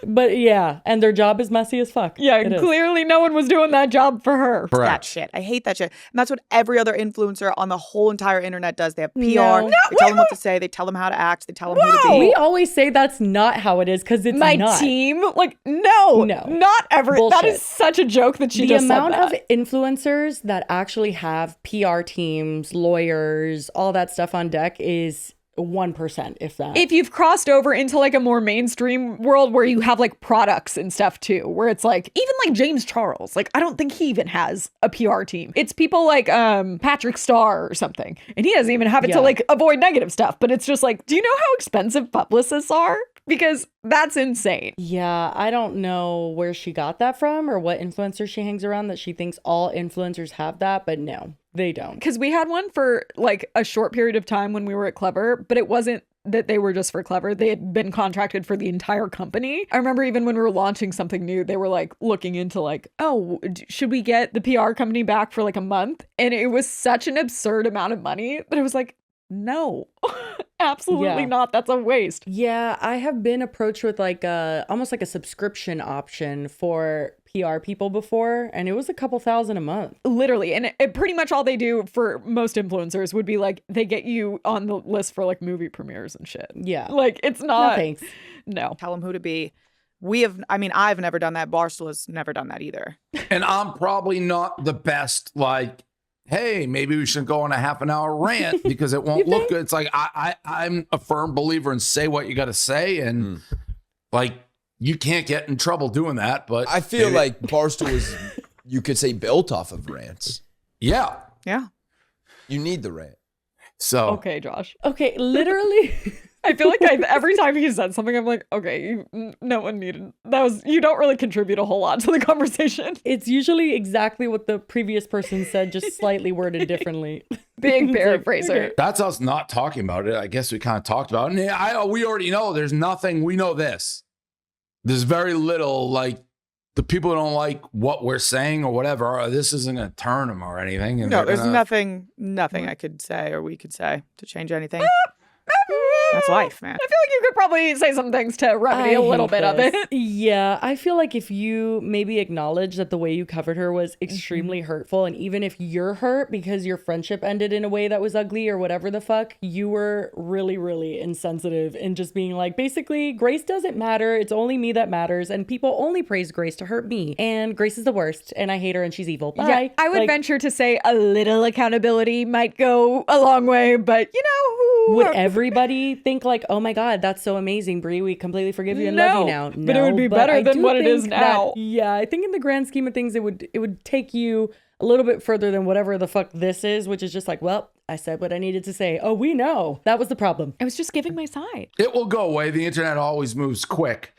But yeah, and their job is messy as fuck. Yeah, It is. clearly no one was doing that job for her. That Correct. shit. I hate that shit. And that's what every other influencer on the whole entire internet does. They have PR. No. They tell them what to say. They tell them how to act. They tell them who to be. We always say that's not how it is because it's My not. team, like, no, not ever. That Bullshit. is such a joke that she The just amount said of that. influencers that actually have PR teams, lawyers, all that stuff on deck is 1%, if that. If you've crossed over into like a more mainstream world where you have like products and stuff too, where it's like even like James Charles, like I don't think he even has a PR team. It's people like Patrick Starr or something, and he doesn't even have it Yeah. to like avoid negative stuff. But it's just like, do you know how expensive publicists are? Because that's insane. Yeah, I don't know where she got that from or what influencer she hangs around that she thinks all influencers have that, but no, they don't. Because we had one for like a short period of time when we were at Clever, but it wasn't that they were just for Clever. They had been contracted for the entire company. I remember even when we were launching something new, they were like looking into like, oh, should we get the PR company back for like a month? And it was such an absurd amount of money that it was like, no, absolutely Yeah. not. That's a waste. Yeah, I have been approached with like almost like a subscription option for PR people before, and it was a couple thousand a month. Literally. And it pretty much all they do for most influencers would be like, they get you on the list for like movie premieres and shit. Yeah. Like it's not. No thanks. No. Tell them who to be. I've never done that. Barstool has never done that either. And I'm probably not the best, like, hey, maybe we should go on a half an hour rant because it won't look good. It's like I'm a firm believer in say what you got to say, and like you can't get in trouble doing that. But I feel like Barstool is, you could say, built off of rants. yeah. Yeah. You need the rant. So Okay, Josh. Okay, literally. I feel like every time he said something, I'm like, okay, no one needed that. You don't really contribute a whole lot to the conversation. It's usually exactly what the previous person said, just slightly worded differently. Big It's like, paraphraser. okay. that's us not talking about it. I guess we kind of talked about it. And we already know there's nothing. We know this. There's very little, like, the people who don't like what we're saying or whatever, this isn't going to turn them or anything. And No, they're there's gonna- nothing I could say or we could say to change anything. That's life, man. I feel like you could probably say some things to remedy a little bit of it. Yeah, I feel like if you maybe acknowledge that the way you covered her was extremely hurtful, and even if you're hurt because your friendship ended in a way that was ugly or whatever the fuck, you were really, really insensitive in just being like, basically, Grace doesn't matter. It's only me that matters, and people only praise Grace to hurt me, and Grace is the worst, and I hate her, and she's evil. Bye. Yeah, I would Like, venture to say a little accountability might go a long way, but you know, would everybody think like, oh my God, that's so amazing, Brie, we completely forgive you and love you now? but it would be better I than do what it is think that- now. yeah, I think in the grand scheme of things, it would take you a little bit further than whatever the fuck this is, which is just like, well, I said what I needed to say. Oh, we know. That was the problem. I was just giving my side. It will go away. The internet always moves quick.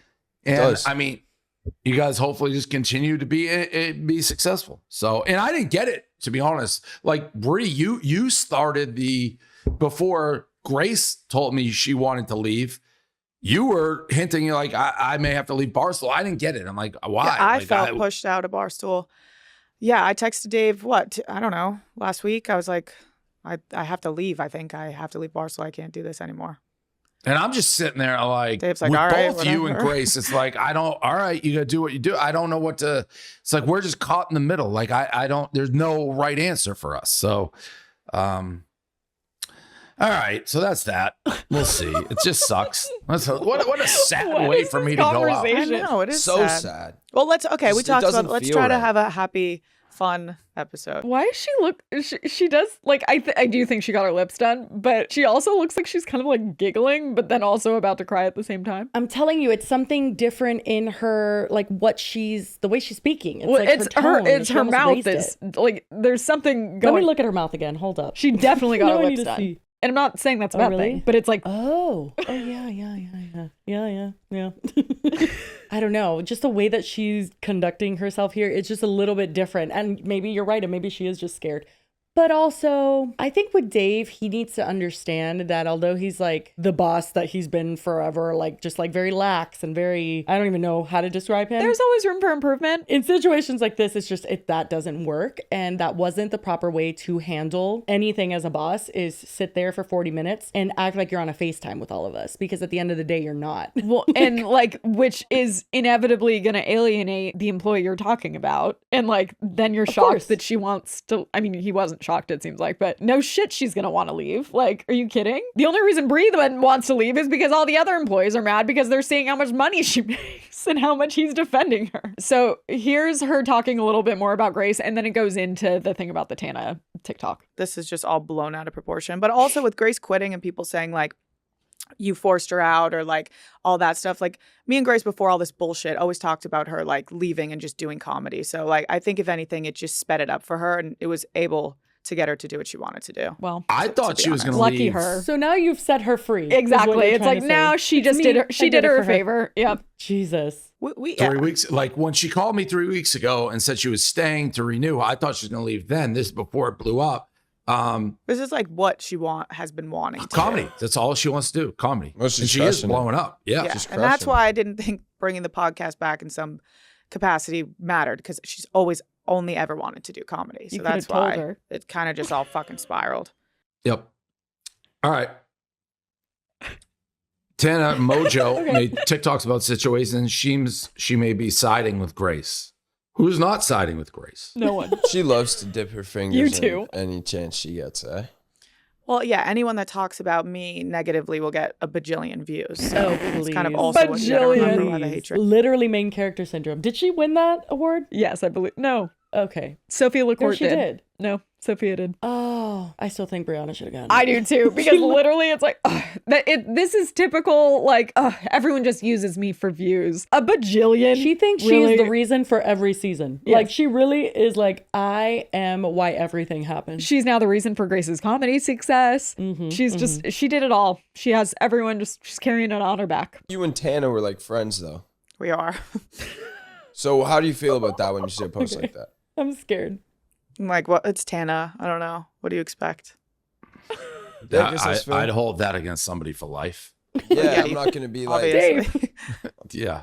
And does. I mean, you guys hopefully just continue to be successful. So, and I didn't get it, to be honest. Like, Brie, you started before Grace told me she wanted to leave. You were hinting, you're like, I may have to leave Barstool. I didn't get it. I'm like, why? Yeah, I Like, felt pushed out of Barstool. Yeah, I texted Dave, I don't know, last week. I was like, I have to leave. I think I have to leave Barcelona. I can't do this anymore. And I'm just sitting there like, Dave's like, with all right, both you and whatever. Grace, it's like, all right, you got to do what you do. I don't know what to, it's like, we're just caught in the middle. Like, there's no right answer for us. So, all right. So that's that. We'll see. It just sucks. What a sad way for me to go out. I know, it is So sad. sad. Well, we talked about, doesn't let's feel try to right. have a happy, fun episode. Why does she look? She does like I do think she got her lips done, but she also looks like she's kind of like giggling, but then also about to cry at the same time. I'm telling you, it's something different in her, like the way she's speaking. It's Well, like it's her her, tone. it's She her almost mouth raised is it. like there's something Let going. me look at her mouth again. Hold up. She definitely got No, her I lips need to done. see. And I'm not saying that's a Oh, bad really? thing, but it's like Oh yeah. I don't know. Just the way that she's conducting herself here, it's just a little bit different. And maybe you're right, and maybe she is just scared. But also, I think with Dave, he needs to understand that although he's like the boss that he's been forever, like just like very lax and very, I don't even know how to describe him. there's always room for improvement. In situations like this, it's just that doesn't work. And that wasn't the proper way to handle anything as a boss, is sit there for 40 minutes and act like you're on a FaceTime with all of us. Because at the end of the day, you're not. Well, and like, which is inevitably going to alienate the employee you're talking about. And like, then you're shocked course. that she wants to, I mean, he wasn't shocked, it seems like, but no shit, she's going to want to leave. Like, are you kidding? The only reason Bree then wants to leave is because all the other employees are mad because they're seeing how much money she makes and how much he's defending her. So here's her talking a little bit more about Grace, and then it goes into the thing about the Tana TikTok. This is just all blown out of proportion. But also with Grace quitting and people saying like, you forced her out or like all that stuff. Like me and Grace before all this bullshit always talked about her like leaving and just doing comedy. So like I think if anything, it just sped it up for her and it was able to get her to do what she wanted to do. Well, I thought she was going to lucky leave. her. So now you've set her free. is what Exactly. you're It's trying like to now say. she It's just me. did her, I she did her a for favor. Yep. Jesus. We 3 weeks, like when she called me 3 weeks ago and said she was staying to renew, I thought she was going to leave then. This is before it blew up. This is like what she has been wanting to Comedy. do. That's all she wants to do. Comedy. Well, she's and she is crushing it. blowing up. Yeah. Yeah. She's And that's crushing why I didn't think bringing the podcast back in some capacity mattered because she's always only ever wanted to do comedy. So You could've that's told why her. it kind of just all fucking spiraled. Yep. All right. Tana Mojo made TikToks about situations. She may be siding with Grace. Who's not siding with Grace? No one. She loves to dip her fingers You in too. any chance she gets, eh? Well, yeah, anyone that talks about me negatively will get a bajillion views. So Oh, it's kind of please. also what you gotta remember why the Please. hatred. Literally main character syndrome. Did she win that award? Yes, I believe. No, Okay. Sophia LaCourte she did. No, Sophia did. Oh, I still think Brianna should have gotten it. I do too, because literally it's like, this is typical, like, everyone just uses me for views. A bajillion. She thinks really? she's the reason for every season. Yes. Like, she really is like, I am why everything happens. She's now the reason for Grace's comedy success. She's just, she did it all. She has everyone she's carrying it on her back. You and Tana were like friends, though. We are. So how do you feel about that when you see a post like that? I'm scared. I'm like, what? It's Tana. I don't know. What do you expect? I'd hold that against somebody for life. Yeah, I'm not going to be like, Obviously. Yeah.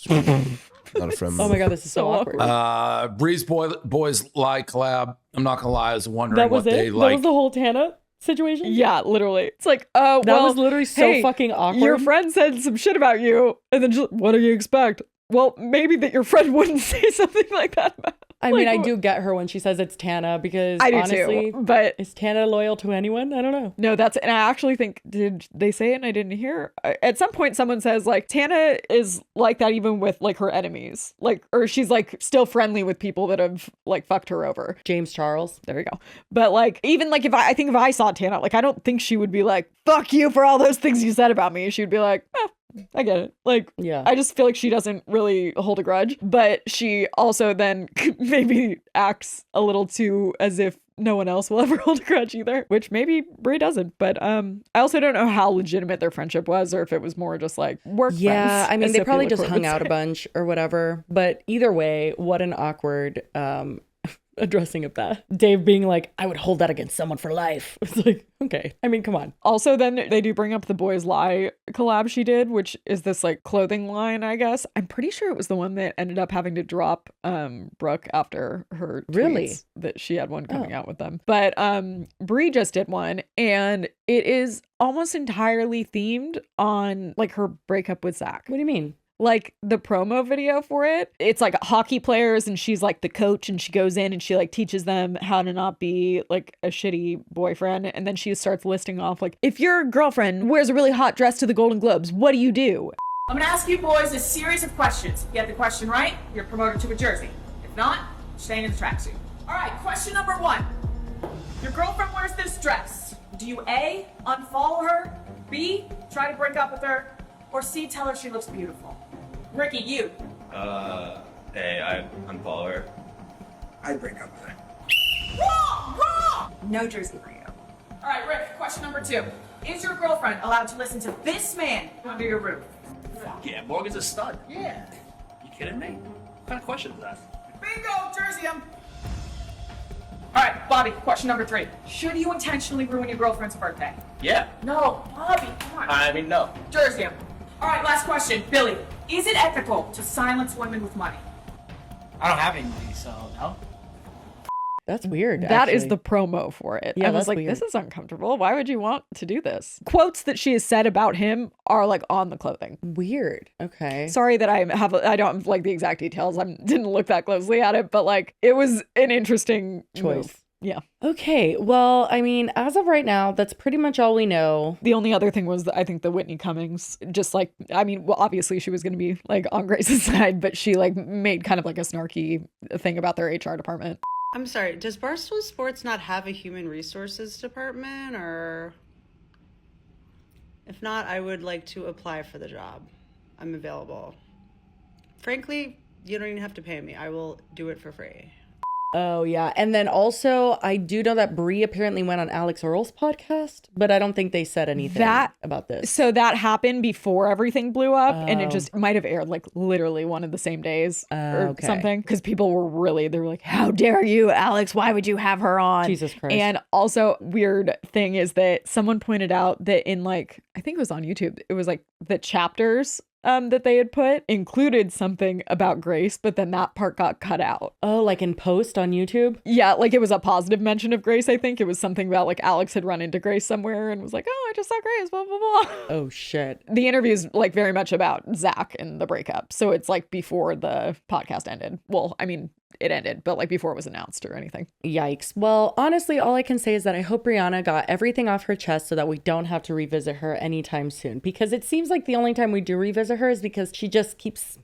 not a friend. Oh my God, this is so awkward. Breeze Boys Lie collab. I'm not gonna lie, I was wondering That was what it? they That like. was the whole Tana situation? Yeah, literally. It's like, That well, was literally so hey, fucking awkward. Your friend said some shit about you, and then just, what do you expect? Well, maybe that your friend wouldn't say something like that about I mean, I do get her when she says it's Tana because I do honestly, too, but is Tana loyal to anyone? I don't know. no, and I actually think, did they say it and I didn't hear? At some point, someone says like Tana is like that even with like her enemies, like, or she's like still friendly with people that have like fucked her over. James Charles. There you go. But like, even like I think if I saw Tana, like I don't think she would be like, fuck you for all those things you said about me. She'd be like, I get it. Like, yeah. I just feel like she doesn't really hold a grudge, but she also then maybe acts a little too as if no one else will ever hold a grudge either, which maybe Brie doesn't. But I also don't know how legitimate their friendship was, or if it was more just like work friends. Yeah, I mean, as they Sophia probably just LaCourte hung would out a say. bunch or whatever. But either way, what an awkward addressing of that. Dave being like, I would hold that against someone for life. It's like, okay. I mean, come on. Also, then they do bring up the Boys Lie collab she did, which is this like clothing line, I guess. I'm pretty sure it was the one that ended up having to drop Brooke after her tweets Really? that she had one coming out with them. But Brie just did one, and it is almost entirely themed on like her breakup with Zach. What do you mean? Like the promo video for it, it's like hockey players and she's like the coach and she goes in and she like teaches them how to not be like a shitty boyfriend. And then she starts listing off like, if your girlfriend wears a really hot dress to the Golden Globes, what do you do? I'm gonna ask you boys a series of questions. If you get the question right, you're promoted to a jersey. If not, staying in the tracksuit. All right, question number 1. Your girlfriend wears this dress. Do you A, unfollow her, B, try to break up with her, or C, tell her she looks beautiful? Ricky, you. Hey, I unfollow her. I'd break up with her. Wrong! No jersey for you. All right, Rick, question number 2. Is your girlfriend allowed to listen to this man under your roof? Fuck yeah, Morgan's a stud. Yeah. You kidding me? What kind of question is that? Bingo, jersey him. All right, Bobby, question number 3. Should you intentionally ruin your girlfriend's birthday? Yeah. No, Bobby, come on. I mean, no. Jersey him. All right, last question. Billy, is it ethical to silence women with money? I don't have any money, so no. That's weird. That is actually. the promo for it. Yeah, I was that's like, weird. this is uncomfortable. Why would you want to do this? Quotes that she has said about him are like on the clothing. Weird. Okay. Sorry that I don't have like the exact details. I didn't look that closely at it, but like it was an interesting Choice. move. Yeah. Okay. Well, I mean, as of right now, that's pretty much all we know. The only other thing was I think the Whitney Cummings, just like, I mean, well, obviously she was going to be like on Grace's side, but she like made kind of like a snarky thing about their HR department. I'm sorry, does Barstool Sports not have a human resources department, or if not, I would like to apply for the job. I'm available. Frankly, you don't even have to pay me. I will do it for free. Oh, yeah. And then also, I do know that Brie apparently went on Alex Earl's podcast, but I don't think they said anything about this. So that happened before everything blew up, and it Oh. just might have aired like literally one of the same days or okay. something, because people were they were like, how dare you, Alex? Why would you have her on? Jesus Christ. And also, weird thing is that someone pointed out that in like, I think it was on YouTube, it was like the chapters that they had put included something about Grace, but then that part got cut out. Oh, like in post on YouTube? Yeah, like it was a positive mention of Grace, I think. It was something about like Alex had run into Grace somewhere and was like, oh, I just saw Grace, blah, blah, blah. Oh, shit. The interview is like very much about Zach and the breakup. So it's like before the podcast ended. Well, I mean, it ended, but like before it was announced or anything. Yikes. Well, honestly, all I can say is that I hope Brianna got everything off her chest so that we don't have to revisit her anytime soon. Because it seems like the only time we do revisit her is because she just keeps,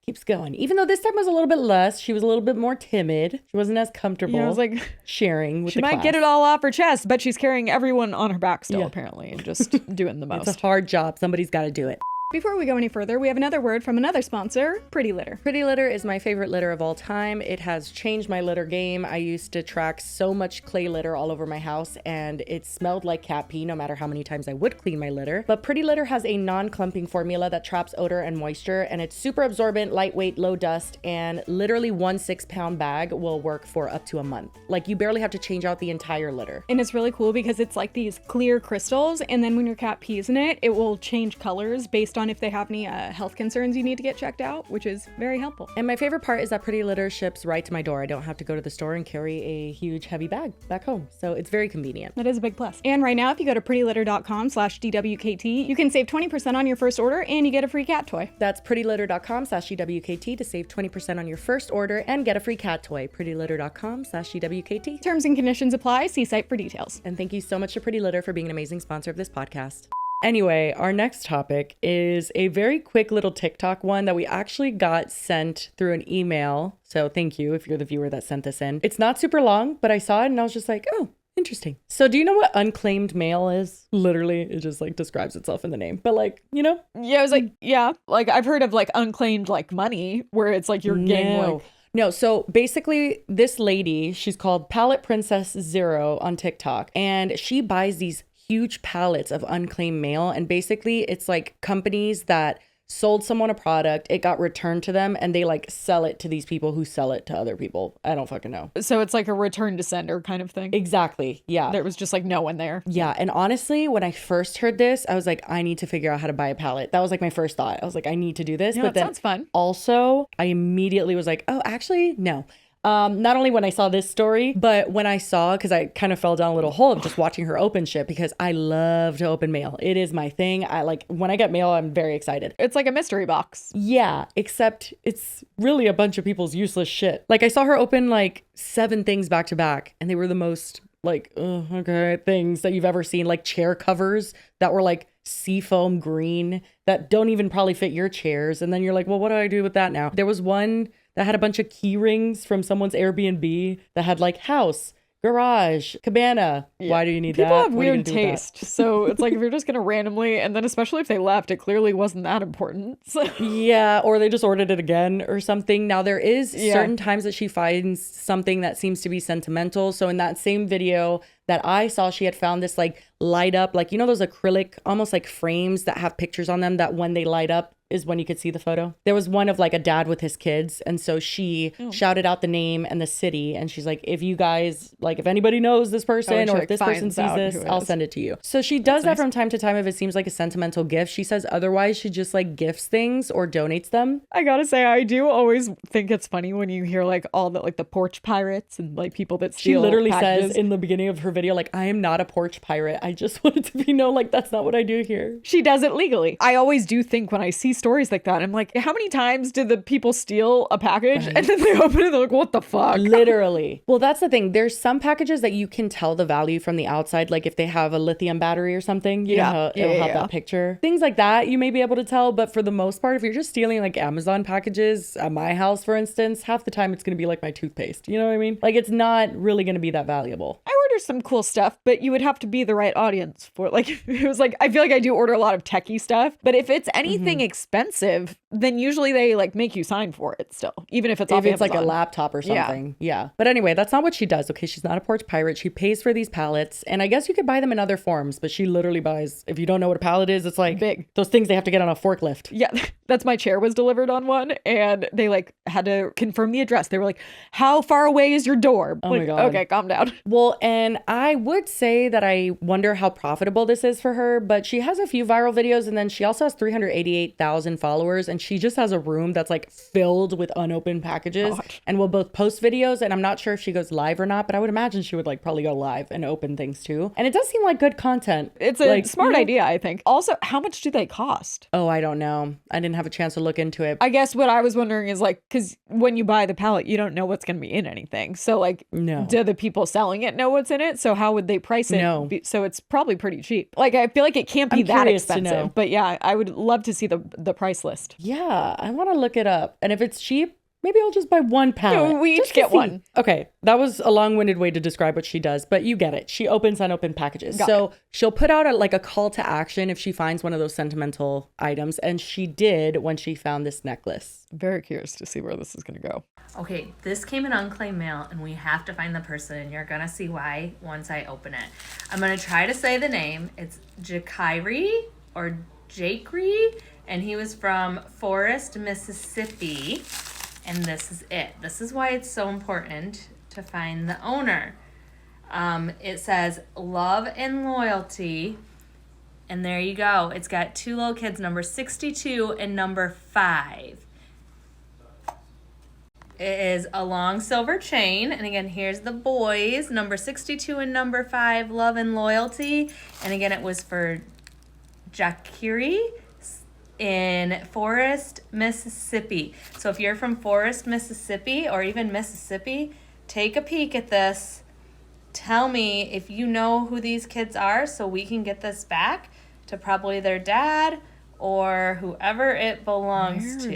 keeps going. Even though this time was a little bit less, she was a little bit more timid. She wasn't as comfortable. Yeah, I was like, sharing with she the might class. get it all off her chest, but she's carrying everyone on her back still, apparently, and just doing the most. It's a hard job. Somebody's got to do it. Before we go any further, we have another word from another sponsor, Pretty Litter. Pretty Litter is my favorite litter of all time. It has changed my litter game. I used to track so much clay litter all over my house, and it smelled like cat pee no matter how many times I would clean my litter. But Pretty Litter has a non-clumping formula that traps odor and moisture, and it's super absorbent, lightweight, low dust, and literally 1 6-pound bag will work for up to a month. Like, you barely have to change out the entire litter. And it's really cool because it's like these clear crystals, and then when your cat pees in it, it will change colors based on if they have any health concerns you need to get checked out, which is very helpful. And my favorite part is that Pretty Litter ships right to my door. I don't have to go to the store and carry a huge heavy bag back home. So it's very convenient. That is a big plus. And right now, if you go to prettylitter.com/DWKT, you can save 20% on your first order and you get a free cat toy. That's prettylitter.com/DWKT to save 20% on your first order and get a free cat toy. prettylitter.com/DWKT. Terms and conditions apply. See site for details. And thank you so much to Pretty Litter for being an amazing sponsor of this podcast. Anyway, our next topic is a very quick little TikTok one that we actually got sent through an email. So thank you if you're the viewer that sent this in. It's not super long, but I saw it and I was just like, oh, interesting. So do you know what unclaimed mail is? Literally, it just like describes itself in the name. But like, Yeah, I was like, yeah. Like I've heard of like unclaimed like money where it's like you're getting like... No, so basically this lady, she's called Palette Princess Zero on TikTok, and she buys these huge pallets of unclaimed mail, and basically it's like companies that sold someone a product, it got returned to them, and they like sell it to these people who sell it to other people. I don't fucking know. So it's like a return to sender kind of thing. Exactly. Yeah. There was just like no one there. Yeah. And honestly, when I first heard this, I was like, I need to figure out how to buy a pallet. That was like my first thought. I was like, I need to do this. Yeah, but that then sounds fun. Also, I immediately was like, oh, actually, no. Not only when I saw this story, but when I saw, because I kind of fell down a little hole of just watching her open shit, because I love to open mail. It is my thing. I like, when I get mail, I'm very excited. It's like a mystery box. Yeah, except it's really a bunch of people's useless shit. Like I saw her open like 7 things back to back, and they were the most like, okay, things that you've ever seen, like chair covers that were like seafoam green that don't even probably fit your chairs. And then you're like, well, what do I do with that now? There was one that had a bunch of key rings from someone's Airbnb that had like house, garage, cabana. Yeah. Why do you need People that? have What are you weird gonna do with taste. So it's like if you're just going to randomly, and then especially if they left, it clearly wasn't that important. So. Yeah, or they just ordered it again or something. Now there is Yeah. certain times that she finds something that seems to be sentimental. So in that same video that I saw, she had found this like light up, like, you know, those acrylic, almost like frames that have pictures on them that when they light up is when you could see the photo. There was one of like a dad with his kids. And so she shouted out the name and the city. And she's like, if you guys, like, if anybody knows this person or if this person sees this, I'll send it to you. So she does that from time to time if it seems like a sentimental gift. She says otherwise she just like gifts things or donates them. I gotta say, I do always think it's funny when you hear like all the like the porch pirates and like people that She steal literally packages. says in the beginning of her video, like, I am not a porch pirate. I just wanted to be known, like, that's not what I do here. She does it legally. I always do think when I see stories like that, I'm like, how many times did the people steal a package and then they open it and they're like, what the fuck? Literally. Well, that's the thing. There's some packages that you can tell the value from the outside. Like if they have a lithium battery or something, you know how it'll have that picture. Things like that, you may be able to tell. But for the most part, if you're just stealing like Amazon packages at my house, for instance, half the time it's going to be like my toothpaste. You know what I mean? Like it's not really going to be that valuable. I order some cool stuff, but you would have to be the right audience for it. Like it was like, I feel like I do order a lot of techie stuff, but if it's anything expensive, then usually they like make you sign for it still, even if it's off If it's like a Amazon. laptop or something. Yeah. But anyway, that's not what she does. Okay. She's not a porch pirate. She pays for these pallets. And I guess you could buy them in other forms, but she literally buys, if you don't know what a pallet is, it's like big. Those things they have to get on a forklift. Yeah, that's my chair was delivered on one, and they like had to confirm the address. They were like, how far away is your door? Oh like, my God. Okay, calm down. Well, and I would say that I wonder how profitable this is for her, but she has a few viral videos and then she also has 388,000 followers and she just has a room that's like filled with unopened packages and will both post videos, and I'm not sure if she goes live or not, but I would imagine she would like probably go live and open things too. And it does seem like good content. It's a like, smart idea, I think. Also, how much do they cost? Oh, I don't know. I didn't have a chance to look into it. I guess what I was wondering is like, because when you buy the pallet, you don't know what's going to be in anything. So like, No. do the people selling it know what's in it? So how would they price it? No. So it's probably pretty cheap. Like, I feel like it can't be I'm that curious to know. expensive. But yeah, I would love to see the price list. Yeah, I want to look it up. And if it's cheap, maybe I'll just buy one pallet. No, we just each to get see. one. Okay, that was a long-winded way to describe what she does, but you get it. She opens unopened packages. Got So she'll put out a call to action if she finds one of those sentimental items, and she did when she found this necklace. Very curious to see where this is going to go. Okay, this came in unclaimed mail and we have to find the person, and you're gonna see why once I open it. I'm gonna try to say the name. It's Jakiri or Jakri, and he was from Forest, Mississippi. And this is it. This is why it's so important to find the owner. It says love and loyalty. And there you go. It's got 2 little kids, number 62 and number 5. It is a long silver chain. And again, here's the boys, number 62 and number 5, love and loyalty. And again, it was for Jakiri in Forest, Mississippi. So if you're from Forest, Mississippi, or even Mississippi, take a peek at this. Tell me if you know who these kids are so we can get this back to probably their dad or whoever it belongs to.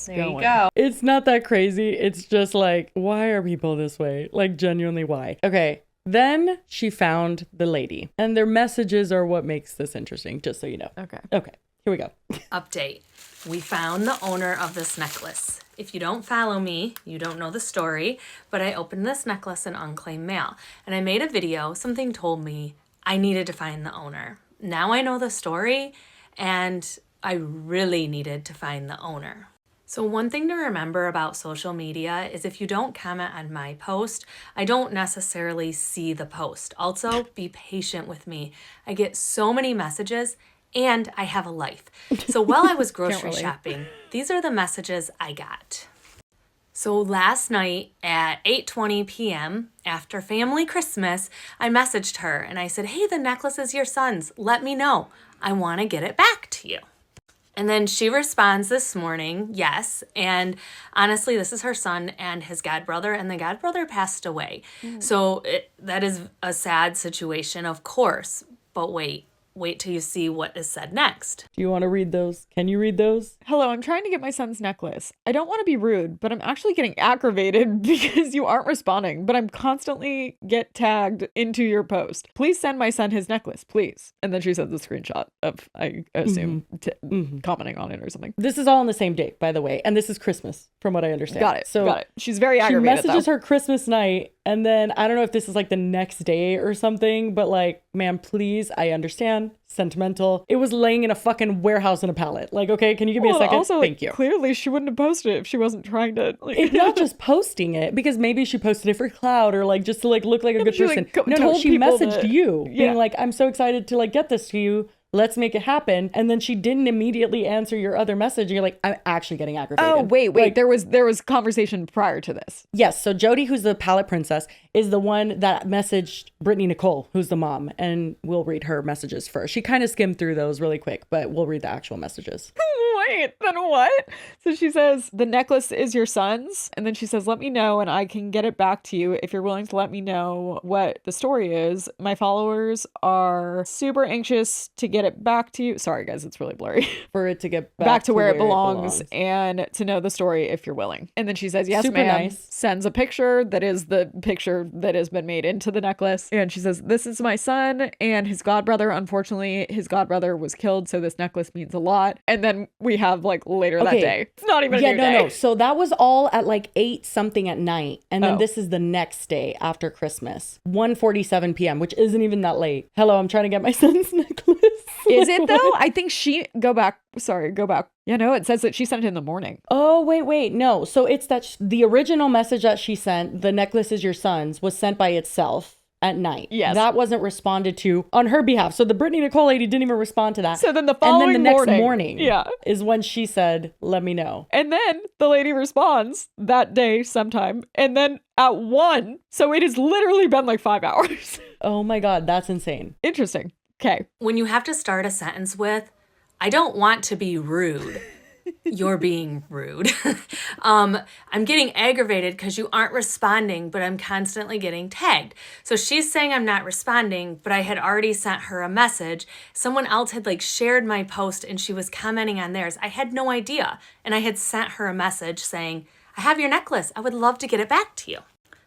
There you go. It's not that crazy. It's just like, why are people this way? Like, genuinely, why? Okay. Then she found the lady, and their messages are what makes this interesting, just so you know. Okay. Okay. Here we go. Update. We found the owner of this necklace. If you don't follow me, you don't know the story, but I opened this necklace in unclaimed mail and I made a video. Something told me I needed to find the owner. Now I know the story, and I really needed to find the owner. So one thing to remember about social media is if you don't comment on my post, I don't necessarily see the post. Also, be patient with me. I get so many messages and I have a life. So while I was grocery shopping, these are the messages I got. So last night at 8:20 p.m. after family Christmas, I messaged her and I said, hey, the necklace is your son's. Let me know. I want to get it back to you. And then she responds this morning, yes. And honestly, this is her son and his godbrother, and the godbrother passed away. So that is a sad situation, of course. But wait till you see what is said next. Do you want to read those? Can you read those? Hello, I'm trying to get my son's necklace. I don't want to be rude, but I'm actually getting aggravated because you aren't responding, but I'm constantly get tagged into your post. Please send my son his necklace, please. And then she sends a screenshot of, I assume, commenting on it or something. This is all on the same date, by the way. And this is Christmas, from what I understand. Got it. She's very aggravated, She messages her Christmas night, and then I don't know if this is like the next day or something, but like, ma'am, please, I understand. Sentimental. It was laying in a fucking warehouse in a pallet. Like, okay, can you give me a second? Also, Thank you. Clearly, she wouldn't have posted it if she wasn't trying to. It's not just posting it, because maybe she posted it for clout or like just to like look like a good person. No, she messaged you being like, I'm so excited to like get this to you. Let's make it happen. And then she didn't immediately answer your other message. And you're like, I'm actually getting aggravated. Oh, wait. Like, there was conversation prior to this. Yes. So Jody, who's the palette princess, is the one that messaged Brittany Nicole, who's the mom. And we'll read her messages first. She kind of skimmed through those really quick, but we'll read the actual messages. Wait, then what? So she says, the necklace is your son's. And then she says, let me know and I can get it back to you if you're willing to let me know what the story is. My followers are super anxious to get it back to you. Sorry, guys, it's really blurry. For it to get back to where it belongs and to know the story if you're willing. And then she says, yes, super ma'am. Nice. Sends a picture that is the picture that has been made into the necklace. And she says, this is my son and his godbrother. Unfortunately, his godbrother was killed, so this necklace means a lot. And then we have like later that day. It's not even a new day. No. So that was all at like 8 something at night. And then this is the next day after Christmas. 1:47 p.m., which isn't even that late. Hello, I'm trying to get my son's necklace. Is it though? I think go back. Yeah, no, it says that she sent it in the morning. Oh, wait. No. So it's that the original message that she sent, the necklace is your son's, was sent by itself at night. Yes. That wasn't responded to on her behalf. So the Brittany Nicole lady didn't even respond to that. So then the following next morning yeah, is when she said, let me know. And then the lady responds that day sometime. And then at 1. So it has literally been like 5 hours. Oh my God, that's insane. Interesting. Okay. When you have to start a sentence with, I don't want to be rude. You're being rude. I'm getting aggravated because you aren't responding, but I'm constantly getting tagged. So she's saying I'm not responding, but I had already sent her a message. Someone else had like shared my post and she was commenting on theirs. I had no idea. And I had sent her a message saying, I have your necklace. I would love to get it back to you.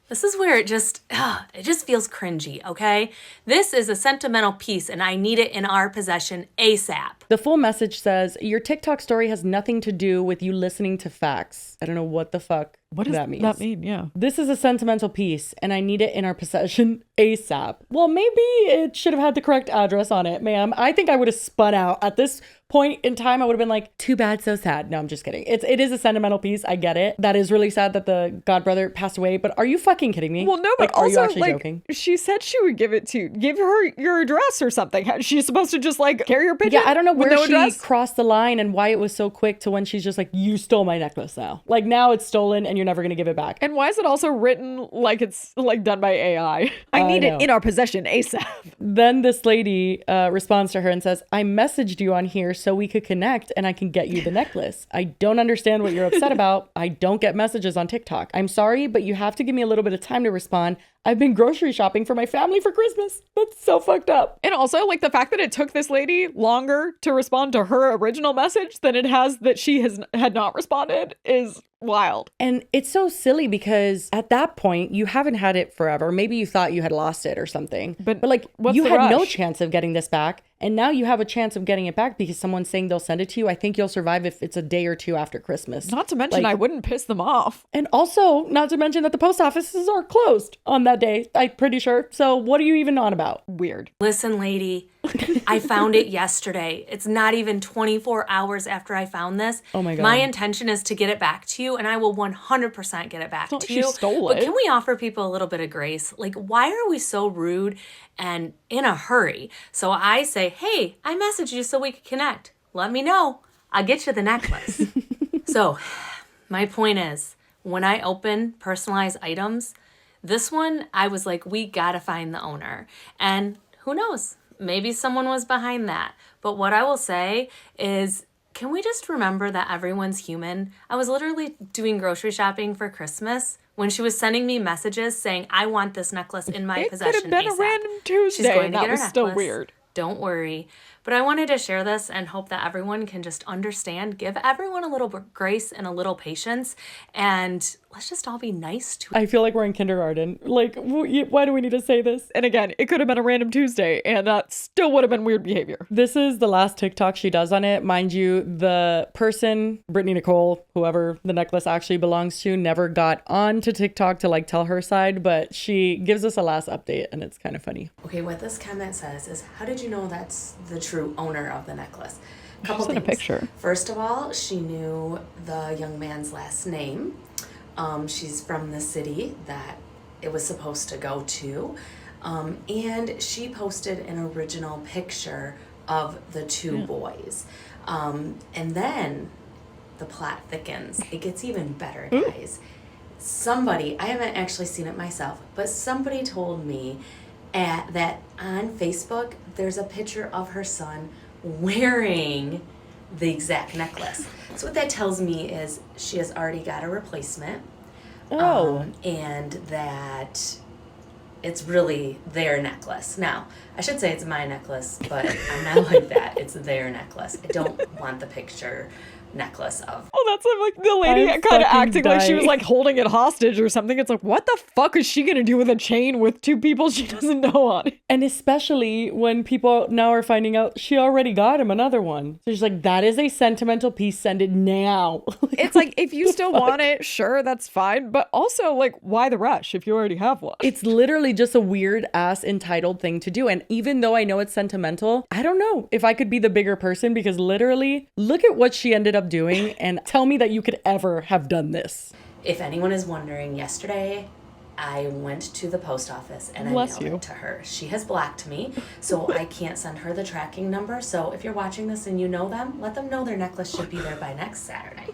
This is where it just feels cringy, okay? This is a sentimental piece and I need it in our possession ASAP. The full message says, your TikTok story has nothing to do with you listening to facts. I don't know what the fuck that means. What does that mean? Yeah. This is a sentimental piece and I need it in our possession ASAP. Well, maybe it should have had the correct address on it, ma'am. I think I would have spun out at this point in time. I would have been like, too bad, so sad. No, I'm just kidding. It is a sentimental piece. I get it. That is really sad that the godbrother passed away, but are you fucking kidding me? Well, no, but like, are also, you actually like, joking? She said she would give her your address or something. She's supposed to just like carry your pigeon? Yeah, I don't know where no she address? crossed the line and why it was so quick to when she's just like, you stole my necklace now. Like now it's stolen and you're never going to give it back. And why is it also written like it's like done by AI? I need it in our possession ASAP. Then this lady responds to her and says, I messaged you on here so we could connect and I can get you the necklace. I don't understand what you're upset about. I don't get messages on TikTok. I'm sorry, but you have to give me a little bit of time to respond. I've been grocery shopping for my family for Christmas. That's so fucked up. And also, like, the fact that it took this lady longer to respond to her original message than it has that she had not responded is wild. And it's so silly because at that point, you haven't had it forever. Maybe you thought you had lost it or something. But like, you had no chance of getting this back. And now you have a chance of getting it back because someone's saying they'll send it to you. I think you'll survive if it's a day or two after Christmas. Not to mention, I wouldn't piss them off. And also, not to mention that the post offices are closed on that day, I'm pretty sure. So what are you even on about? Weird. Listen, lady, I found it yesterday. It's not even 24 hours after I found this. Oh my God. My intention is to get it back to you, and I will 100% get it back to She you. stole But it. can we offer people a little bit of grace? Like, why are we so rude and in a hurry? So I say, hey, I messaged you so we could connect. Let me know. I'll get you the necklace. So my point is, when I open personalized items, this one, I was like, we gotta find the owner. And who knows? Maybe someone was behind that. But what I will say is, can we just remember that everyone's human? I was literally doing grocery shopping for Christmas when she was sending me messages saying, I want this necklace in my possession. It could have been ASAP. a random Tuesday. She's going And to that get her was still necklace. weird. Don't worry. But I wanted to share this and hope that everyone can just understand, give everyone a little grace and a little patience, and let's just all be nice to I feel like we're in kindergarten. Like, why do we need to say this? And again, it could have been a random Tuesday, and that still would have been weird behavior. This is the last TikTok she does on it. Mind you, the person, Brittany Nicole, whoever the necklace actually belongs to, never got on to TikTok to like tell her side, but she gives us a last update and it's kind of funny. Okay, what this comment says is, how did you know that's the true owner of the necklace? Couple She's in a things. picture. First of all, she knew the young man's last name. She's from the city that it was supposed to go to. And she posted an original picture of the two boys. And then the plot thickens. It gets even better, guys. Somebody, I haven't actually seen it myself, but somebody told me that on Facebook, there's a picture of her son wearing the exact necklace. So what that tells me is she has already got a replacement. And that it's really their necklace. Now, I should say it's my necklace, but I'm not like that. It's their necklace. I don't want the picture necklace of. Oh, that's like the lady I'm kind of fucking acting like she was dying. like holding it hostage or something. It's like, what the fuck is she gonna do with a chain with two people she doesn't know on it? And especially when people now are finding out she already got him another one. So she's like, that is a sentimental piece. Send it now. It's like, if you still want it, sure, that's fine. But also, like, why the rush if you already have one? It's literally just a weird ass entitled thing to do. And even though I know it's sentimental, I don't know if I could be the bigger person, because literally look at what she ended up doing and tell me that you could ever have done this. If anyone is wondering, yesterday I went to the post office and I mailed it to her. She has blocked me, so I can't send her the tracking number. So if you're watching this and you know them, let them know their necklace should be there by next Saturday.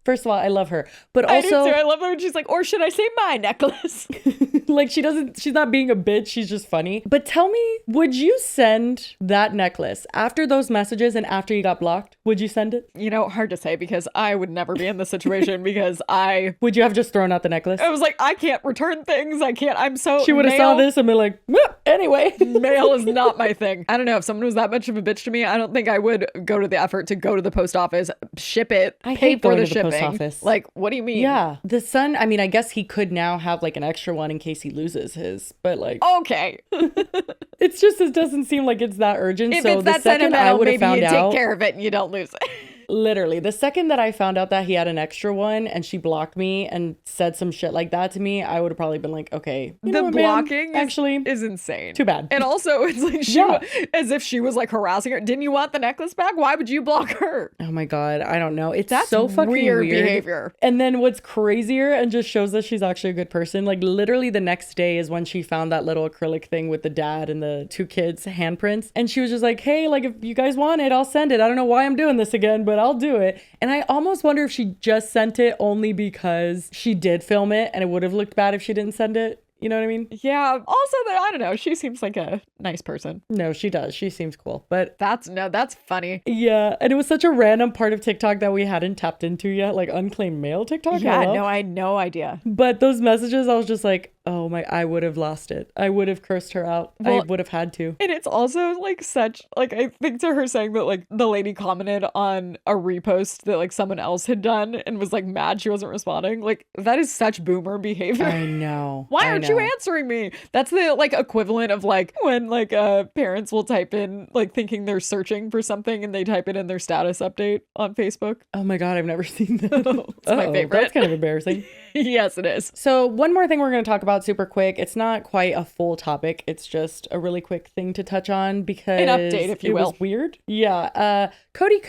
First of all, I love her, but I do also too. I love her when she's like, or should I say my necklace? like she's not being a bitch. She's just funny. But tell me, would you send that necklace after those messages and after you got blocked? Would you send it? You know, hard to say, because I would never be in this situation because Would you have just thrown out the necklace? I was like, I can't return things. I'm so. She would have saw this and been like, anyway. Mail is not my thing. I don't know. If someone was that much of a bitch to me, I don't think I would go to the effort to go to the post office, ship it, I pay hate for going the to the post shipping. office. Like, what do you mean? Yeah. The son, I mean, I guess he could now have like an extra one in case he loses his, but like. Okay. It's just, it doesn't seem like it's that urgent. If So it's the that second I sentimental, would have maybe found you out. take care of it and you don't lose it. Literally, the second that I found out that he had an extra one and she blocked me and said some shit like that to me, I would have probably been like, okay, you know The what, man? blocking actually is insane. Too bad. And also, it's like as if she was like harassing her. Didn't you want the necklace back? Why would you block her? Oh my God, I don't know. It's That's so fucking weird behavior. And then what's crazier and just shows that she's actually a good person, like literally the next day is when she found that little acrylic thing with the dad and the two kids' handprints. And she was just like, hey, like if you guys want it, I'll send it. I don't know why I'm doing this again, but I'll do it. And I almost wonder if she just sent it only because she did film it and it would have looked bad if she didn't send it. You know what I mean? Yeah. Also, I don't know. She seems like a nice person. No, she does. She seems cool. But that's funny. Yeah. And it was such a random part of TikTok that we hadn't tapped into yet, like unclaimed mail TikTok. Yeah, Hello? no, I had no idea. But those messages, I was just like, oh my, I would have lost it. I would have cursed her out. Well, I would have had to. And it's also like such, like, I think to her saying that like the lady commented on a repost that like someone else had done and was like mad she wasn't responding. Like, that is such boomer behavior. I know. Why aren't you answering me? That's the like equivalent of like when like parents will type in like thinking they're searching for something and they type it in their status update on Facebook. Oh my God, I've never seen that. It's my favorite. That's kind of embarrassing. Yes, it is. So one more thing we're going to talk about about super quick. It's not quite a full topic. It's just a really quick thing to touch on because an update, if you will. It was weird. Yeah. Cody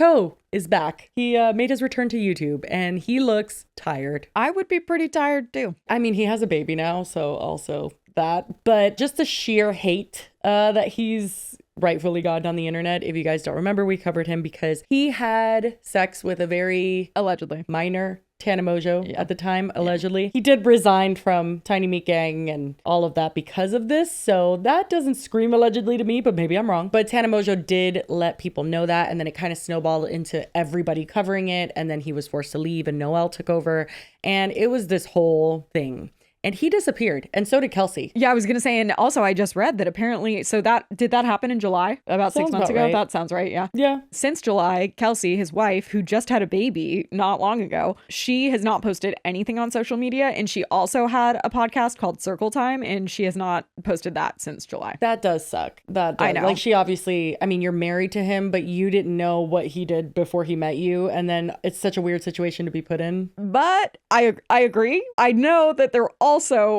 is back. He made his return to YouTube and he looks tired. I would be pretty tired too. I mean, he has a baby now, so also that. But just the sheer hate that he's rightfully gotten on the internet. If you guys don't remember, we covered him because he had sex with a very allegedly minor Tana Mojo at the time, allegedly. He did resign from Tiny Meat Gang and all of that because of this. So that doesn't scream allegedly to me, but maybe I'm wrong. But Tana Mojo did let people know that. And then it kind of snowballed into everybody covering it. And then he was forced to leave and Noelle took over. And it was this whole thing. And he disappeared. And so did Kelsey. Yeah, I was going to say, and also I just read that apparently, so did that happen in July? About 6 months ago? Right. That sounds right, yeah. Yeah. Since July, Kelsey, his wife, who just had a baby not long ago, she has not posted anything on social media. And she also had a podcast called Circle Time, and she has not posted that since July. That does suck. That does. I know. Like, she obviously, I mean, you're married to him, but you didn't know what he did before he met you. And then it's such a weird situation to be put in. But I agree. I know that they're also,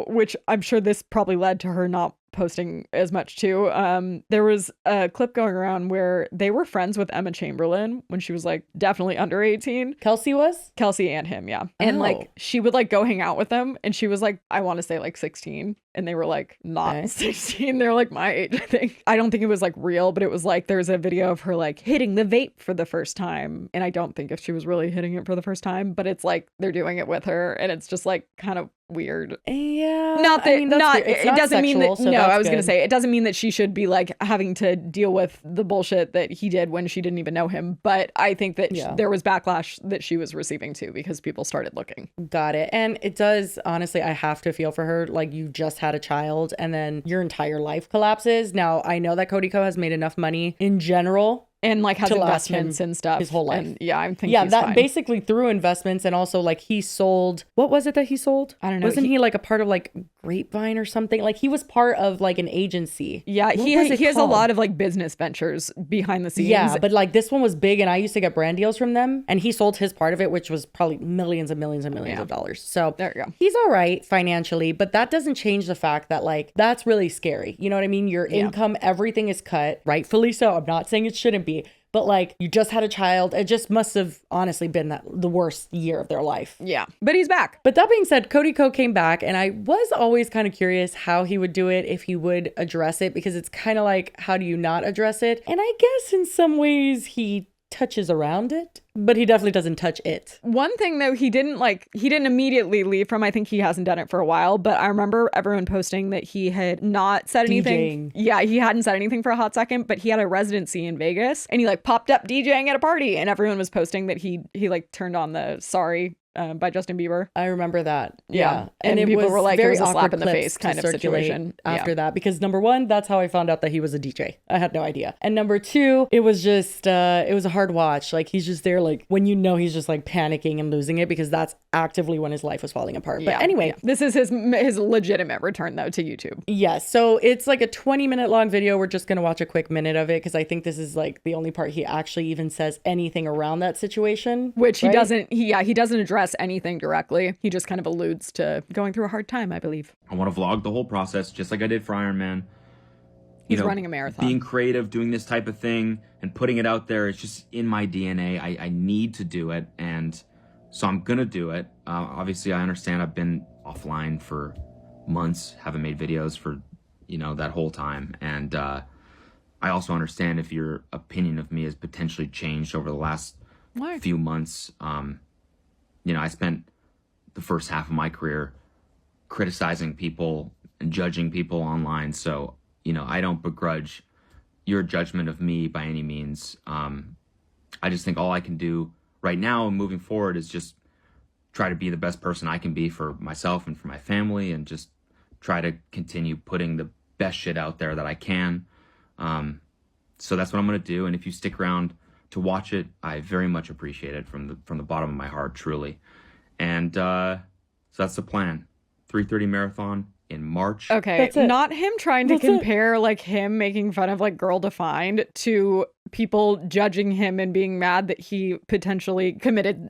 which I'm sure this probably led to her not posting as much too. There was a clip going around where they were friends with Emma Chamberlain when she was like definitely under 18. Kelsey was? Kelsey and him, yeah. And like she would like go hang out with them and she was like, I want to say like 16. And they were like not 16. They're like my age, I think. I don't think it was like real, but it was like there's a video of her like hitting the vape for the first time. And I don't think if she was really hitting it for the first time, but it's like they're doing it with her and it's just like kind of weird. Yeah. Not that, I mean, it doesn't mean that, so no, I was good. going to say, it doesn't mean that she should be like having to deal with the bullshit that he did when she didn't even know him. But I think that there was backlash that she was receiving too because people started looking. Got it. And it does, honestly, I have to feel for her. Like you just had a child and then your entire life collapses. Now, I know that Cody Co has made enough money in general. And like has to last investments him and stuff his whole life. And yeah, I think that fine. basically through investments and also like he sold, what was it that he sold? I don't know. Wasn't he like a part of like Grapevine or something? Like he was part of like an agency. Yeah, he has a lot of like business ventures behind the scenes. Yeah, but like this one was big and I used to get brand deals from them and he sold his part of it, which was probably millions and millions and millions of dollars. So there you go. He's all right financially, but that doesn't change the fact that like that's really scary. You know what I mean? Your income, everything is cut, rightfully so. I'm not saying it shouldn't be. But like you just had a child. It just must have honestly been the worst year of their life. Yeah. But he's back. But that being said, Cody Co came back and I was always kind of curious how he would do it, if he would address it, because it's kind of like, how do you not address it? And I guess in some ways he touches around it, but he definitely doesn't touch it. One thing though, he didn't immediately leave from, I think he hasn't done it for a while, but I remember everyone posting that he had not said anything. Yeah, he hadn't said anything for a hot second, but he had a residency in Vegas and he like popped up DJing at a party and everyone was posting that he like turned on the Sorry by Justin Bieber. I remember that. Yeah. And it people was were like, it very was a slap awkward in the clips face to kind of circulate situation. After that, because number one, that's how I found out that he was a DJ. I had no idea. And number two, it was just, it was a hard watch. Like he's just there, like when you know he's just like panicking and losing it because that's actively when his life was falling apart. But anyway. This is his legitimate return though to YouTube. Yes. So it's like a 20-minute long video. We're just going to watch a quick minute of it because I think this is like the only part he actually even says anything around that situation. Which he doesn't, he doesn't address anything directly. He just kind of alludes to going through a hard time, I believe. I want to vlog the whole process just like I did for Iron Man. He's running a marathon. Being creative, doing this type of thing and putting it out there is just in my DNA. I need to do it. And so I'm going to do it. Obviously, I understand I've been offline for months, haven't made videos for, that whole time. And I also understand if your opinion of me has potentially changed over the last few months. I spent the first half of my career criticizing people and judging people online. So, I don't begrudge your judgment of me by any means. I just think all I can do right now and moving forward is just try to be the best person I can be for myself and for my family and just try to continue putting the best shit out there that I can. So that's what I'm going to do. And if you stick around to watch it, I very much appreciate it from the bottom of my heart, truly. And so that's the plan. 3:30 marathon in March. Okay, not him trying to compare like him making fun of like Girl Defined to people judging him and being mad that he potentially committed.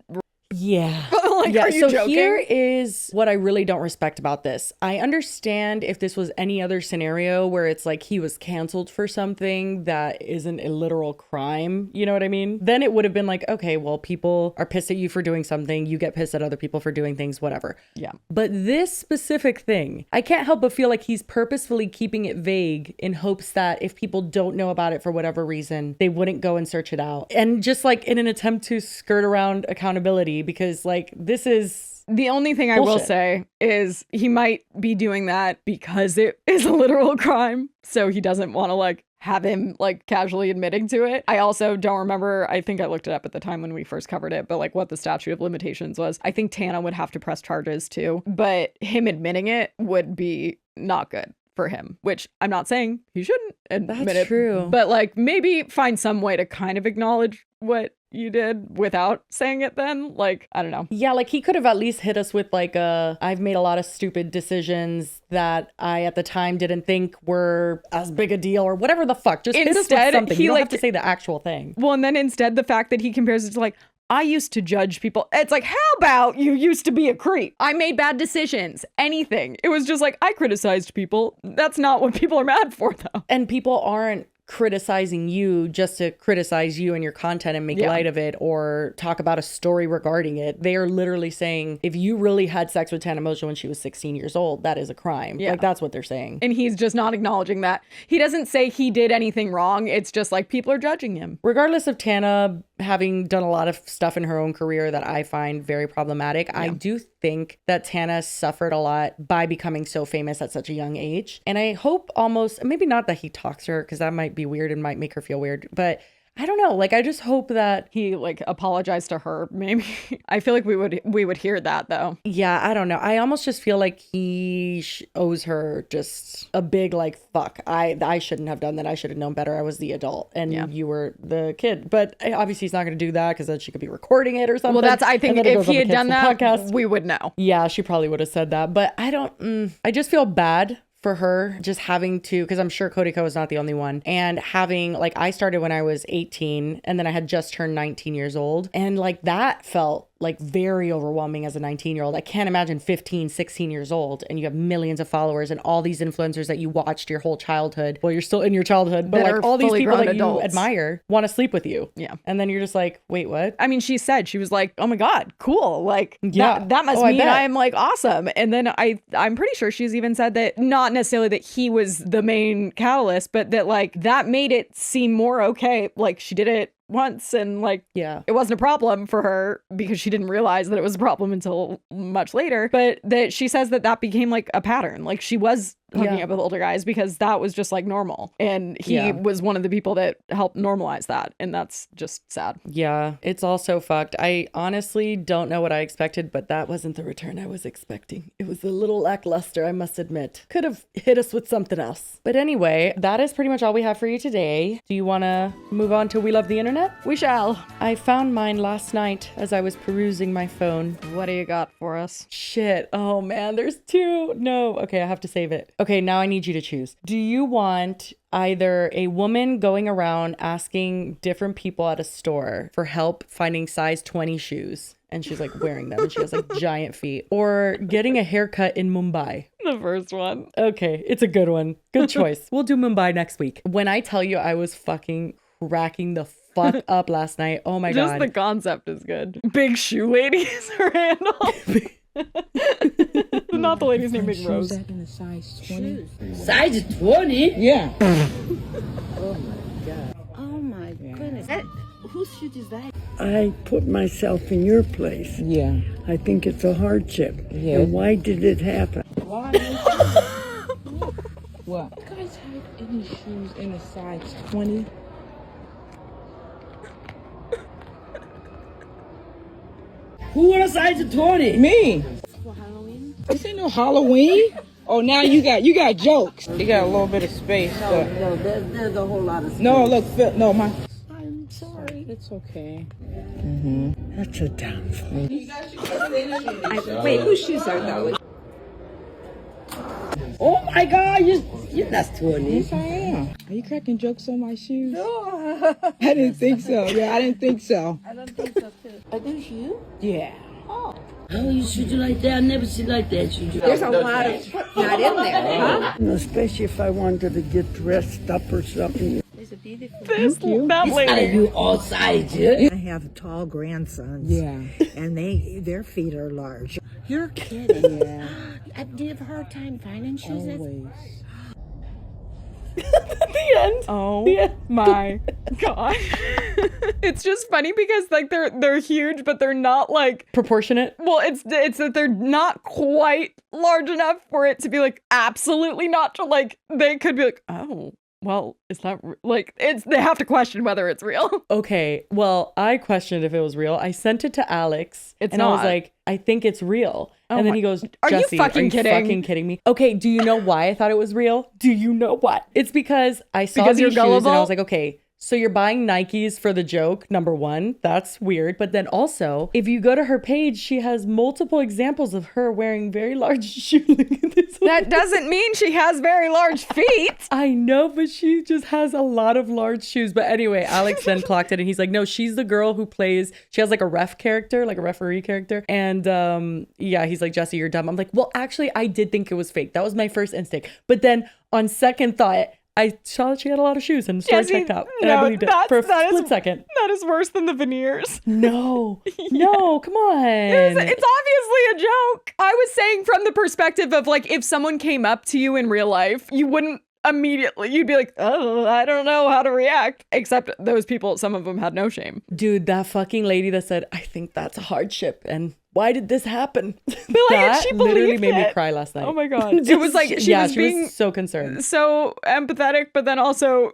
Yeah. Like, yeah, are you so joking? here is what I really don't respect about this. I understand if this was any other scenario where it's like he was canceled for something that isn't a literal crime, you know what I mean? Then it would have been like, okay, well, people are pissed at you for doing something. You get pissed at other people for doing things, whatever. Yeah. But this specific thing, I can't help but feel like he's purposefully keeping it vague in hopes that if people don't know about it for whatever reason, they wouldn't go and search it out. And just like in an attempt to skirt around accountability, because like this is the only thing I will bullshit. say is he might be doing that because it is a literal crime. So he doesn't want to like have him like casually admitting to it. I also don't remember, I think I looked it up at the time when we first covered it, but like what the statute of limitations was. I think Tana would have to press charges too, but him admitting it would be not good for him, which I'm not saying he shouldn't admit That's it, true. but like maybe find some way to kind of acknowledge what you did without saying it then. Like, I don't know. Yeah, like he could have at least hit us with like I've made a lot of stupid decisions that I at the time didn't think were as big a deal or whatever the fuck. Just hit us with something. You don't have to say the actual thing. Well, and then instead the fact that he compares it to like, I used to judge people. It's like, how about you used to be a creep? I made bad decisions. Anything. It was just like, I criticized people. That's not what people are mad for, though. And people aren't criticizing you just to criticize you and your content and make light of it or talk about a story regarding it. They are literally saying, if you really had sex with Tana Mojo when she was 16 years old, that is a crime. Yeah. Like, that's what they're saying. And he's just not acknowledging that. He doesn't say he did anything wrong. It's just like people are judging him. Regardless of Tana having done a lot of stuff in her own career that I find very problematic, I do think that Tana suffered a lot by becoming so famous at such a young age. And I hope almost, maybe not that he talks to her, because that might be weird and might make her feel weird, but I don't know. Like, I just hope that he like apologized to her. Maybe I feel like we would hear that though. Yeah, I don't know. I almost just feel like he owes her just a big like fuck. I shouldn't have done that. I should have known better. I was the adult and you were the kid. But obviously he's not going to do that because then she could be recording it or something. Well, that's I think if he had done that, we would know. Yeah, she probably would have said that. But I don't. I just feel bad for her just having to, because I'm sure Cody Co is not the only one, and having like, I started when I was 18 and then I had just turned 19 years old, and like that felt like very overwhelming as a 19-year-old. I can't imagine 15, 16 years old and you have millions of followers and all these influencers that you watched your whole childhood. Well, you're still in your childhood, but that like all these people that adults. you admire want to sleep with you. Yeah. And then you're just like, wait, what? I mean, she said, she was like, oh my God, cool. Like, yeah, that must mean I'm like awesome. And then I'm pretty sure she's even said that not necessarily that he was the main catalyst, but that like that made it seem more okay. Like she did it once and like it wasn't a problem for her because she didn't realize that it was a problem until much later, but that she says that became like a pattern. Like she was hooking up with older guys because that was just like normal, and he was one of the people that helped normalize that, and that's just sad. Yeah, it's all so fucked. I honestly don't know what I expected, but that wasn't the return I was expecting. It was a little lackluster, I must admit. Could have hit us with something else. But anyway, that is pretty much all we have for you today. Do you want to move on to We Love the Internet? We shall. I found mine last night as I was perusing my phone. What do you got for us? Shit. Oh man, there's two. No. Okay, I have to save it. Okay, now I need you to choose. Do you want either a woman going around asking different people at a store for help finding size 20 shoes, and she's like wearing them and she has like giant feet, or getting a haircut in Mumbai? The first one. Okay, it's a good one. Good choice. We'll do Mumbai next week. When I tell you I was fucking cracking the fuck up last night. Oh my God. Just the concept is good. Big Shoe Lady is her handle. Not the lady's name, Big Rose. In a size 20. Size 20? Yeah. Oh my God. Oh my goodness. Whose shoes is that? I put myself in your place. Yeah. I think it's a hardship. Yeah. And why did it happen? Why? What? You guys have any shoes in a size 20? Who wears size 20? Me. For Halloween? This ain't no Halloween. Oh, now you got jokes. You got a little bit of space. No, there's a whole lot of space. No, look, no, I'm sorry. It's okay. Mm-hmm. That's a downfall. Wait, whose shoes are those? Oh my God, you're not 20. Yes, I am. Are you cracking jokes on my shoes? No. I didn't think so. Yeah, I didn't think so. I don't think so too. Are those you? Yeah. Oh. Oh, you shoot you like that? I never see like that. Shoot you. There's a lot of not in there, huh? Especially if I wanted to get dressed up or something. There's a beautiful. That It's lady. gotta do all sides, yeah? I have tall grandsons. Yeah. And their feet are large. You're kidding. Yeah. Do you have a hard time finding shoes? Always. The end. Oh my god. It's just funny because like they're huge, but they're not like proportionate. Well, it's that they're not quite large enough for it to be like absolutely not to like they could be like, oh, well, is that like they have to question whether it's real. Okay, well, I questioned if it was real. I sent it to Alex It's and I was not. like, I think it's real. Oh And then my- he goes, Are you Jesse, fucking kidding? fucking kidding me? Okay, do you know why I thought it was real? Do you know what? It's because I saw Because these you're shoes and I gullible? was like, okay, so you're buying Nikes for the joke, number one. That's weird. But then also, if you go to her page, she has multiple examples of her wearing very large shoes. That doesn't mean she has very large feet. I know, but she just has a lot of large shoes. But anyway, Alex then clocked it and he's like, no, she's the girl who plays, she has like a ref character, like a referee character. And yeah, he's like, Jesse, you're dumb. I'm like, well, actually, I did think it was fake. That was my first instinct. But then on second thought, I saw that she had a lot of shoes and the story Jesse, checked out. And I believed it for a split second. That is worse than the veneers. No, no, come on. It's obviously a joke. I was saying from the perspective of like, if someone came up to you in real life, you wouldn't immediately, you'd be like, oh, I don't know how to react. Except those people, some of them had no shame. Dude, that fucking lady that said, I think that's a hardship. And why did this happen? But like, That she literally believed made me it. cry last night. Oh my God. It was like, she was being so concerned. so empathetic, but then also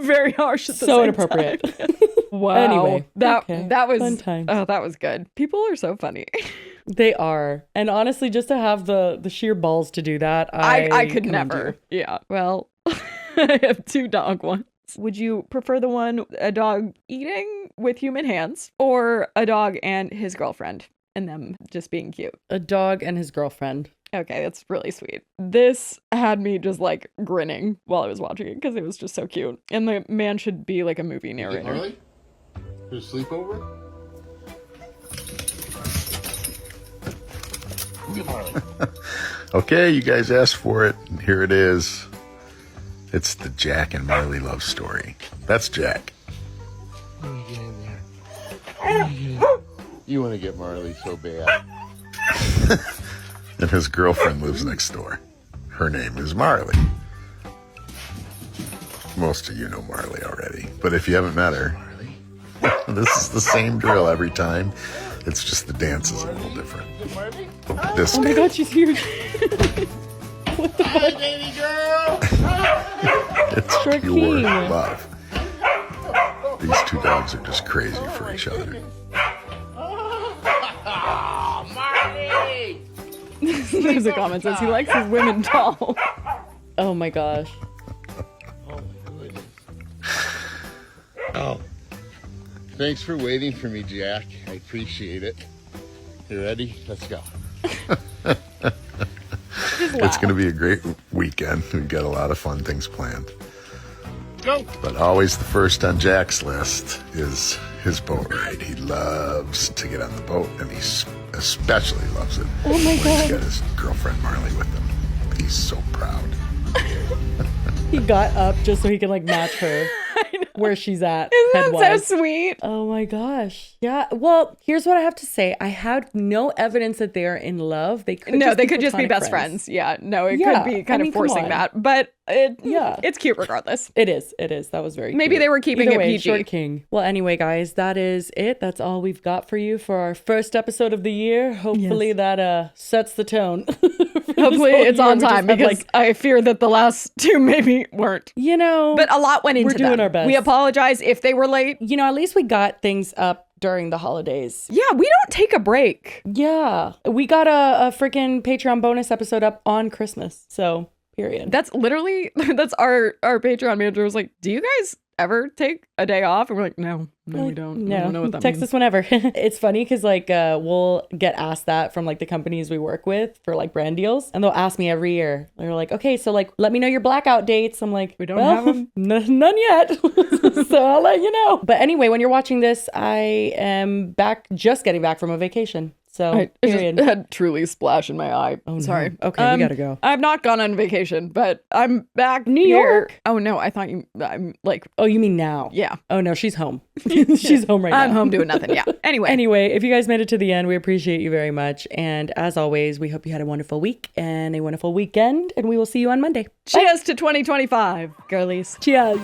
very harsh at the So same inappropriate. time. Wow. Anyway, that okay. that was Fun times. Oh, that was good. People are so funny. They are. And honestly, just to have the sheer balls to do that, I could commend never. you. Yeah. Well, I have 2 dog ones. Would you prefer the one a dog eating with human hands or a dog and his girlfriend and them just being cute? A dog and his girlfriend. Okay, that's really sweet. This had me just like grinning while I was watching it because it was just so cute. And the man should be like a movie narrator. Marley? For a sleepover? Get Marley. Okay, you guys asked for it, and here it is. It's the Jack and Marley love story. That's Jack. You want to get Marley so bad. And his girlfriend lives next door. Her name is Marley. Most of you know Marley already, but if you haven't met her, this is the same drill every time. It's just the dance is a little different. This Oh my God, she's huge. Hi, baby girl. It's Sure pure King. love. These 2 dogs are just crazy for each other. Oh, Marley. There's a comment that says he likes his women tall. Oh my gosh. Oh. Thanks for waiting for me, Jack. I appreciate it. You ready? Let's go. It's going to be a great weekend. We've got a lot of fun things planned. Go. But always the first on Jack's list is his boat ride. He loves to get on the boat, and he especially loves it Oh my when he's God. got his girlfriend Marley with him. He's so proud. He got up just so he could like match her where she's at. Isn't that head-wise. so sweet? Oh my gosh. Yeah. Well, here's what I have to say. I had no evidence that they are in love. They could No, they could just be platonic best friends. Yeah, no, it Yeah, could be kind I mean, of come forcing on. that, but it's cute regardless. It is. It is. That was very Maybe cute. they were keeping Either it way, PG. Short King. Well, anyway, guys, that is it. That's all we've got for you for our first episode of the year. Hopefully that sets the tone. Hopefully whole it's year. on We just time had, because like- I fear that the last 2 maybe weren't. You know, But a lot went into we're doing them. our best. We apologize if they were late. You know, at least we got things up during the holidays. Yeah, we don't take a break. Yeah. We got a freaking Patreon bonus episode up on Christmas. So, period. That's literally that's our Patreon manager was like, "Do you guys ever take a day off?" And we're like, "No, we don't. No, I don't know what that text means." us whenever. It's funny because like we'll get asked that from like the companies we work with for like brand deals, and they'll ask me every year. They're like, "Okay, so like let me know your blackout dates." I'm like, We don't have them. None yet, so I'll let you know. But anyway, when you're watching this, I am just getting back from a vacation. So, I period. just had truly splash in my eye. Oh, no. Sorry. Okay, we gotta go. I've not gone on vacation, but I'm back New here. York? Oh no, I thought I'm like. Oh, you mean now? Yeah. Oh no, she's home. She's home right now. I'm home doing nothing. Yeah. Anyway, if you guys made it to the end, we appreciate you very much. And as always, we hope you had a wonderful week and a wonderful weekend. And we will see you on Monday. Cheers to 2025, girlies. Cheers.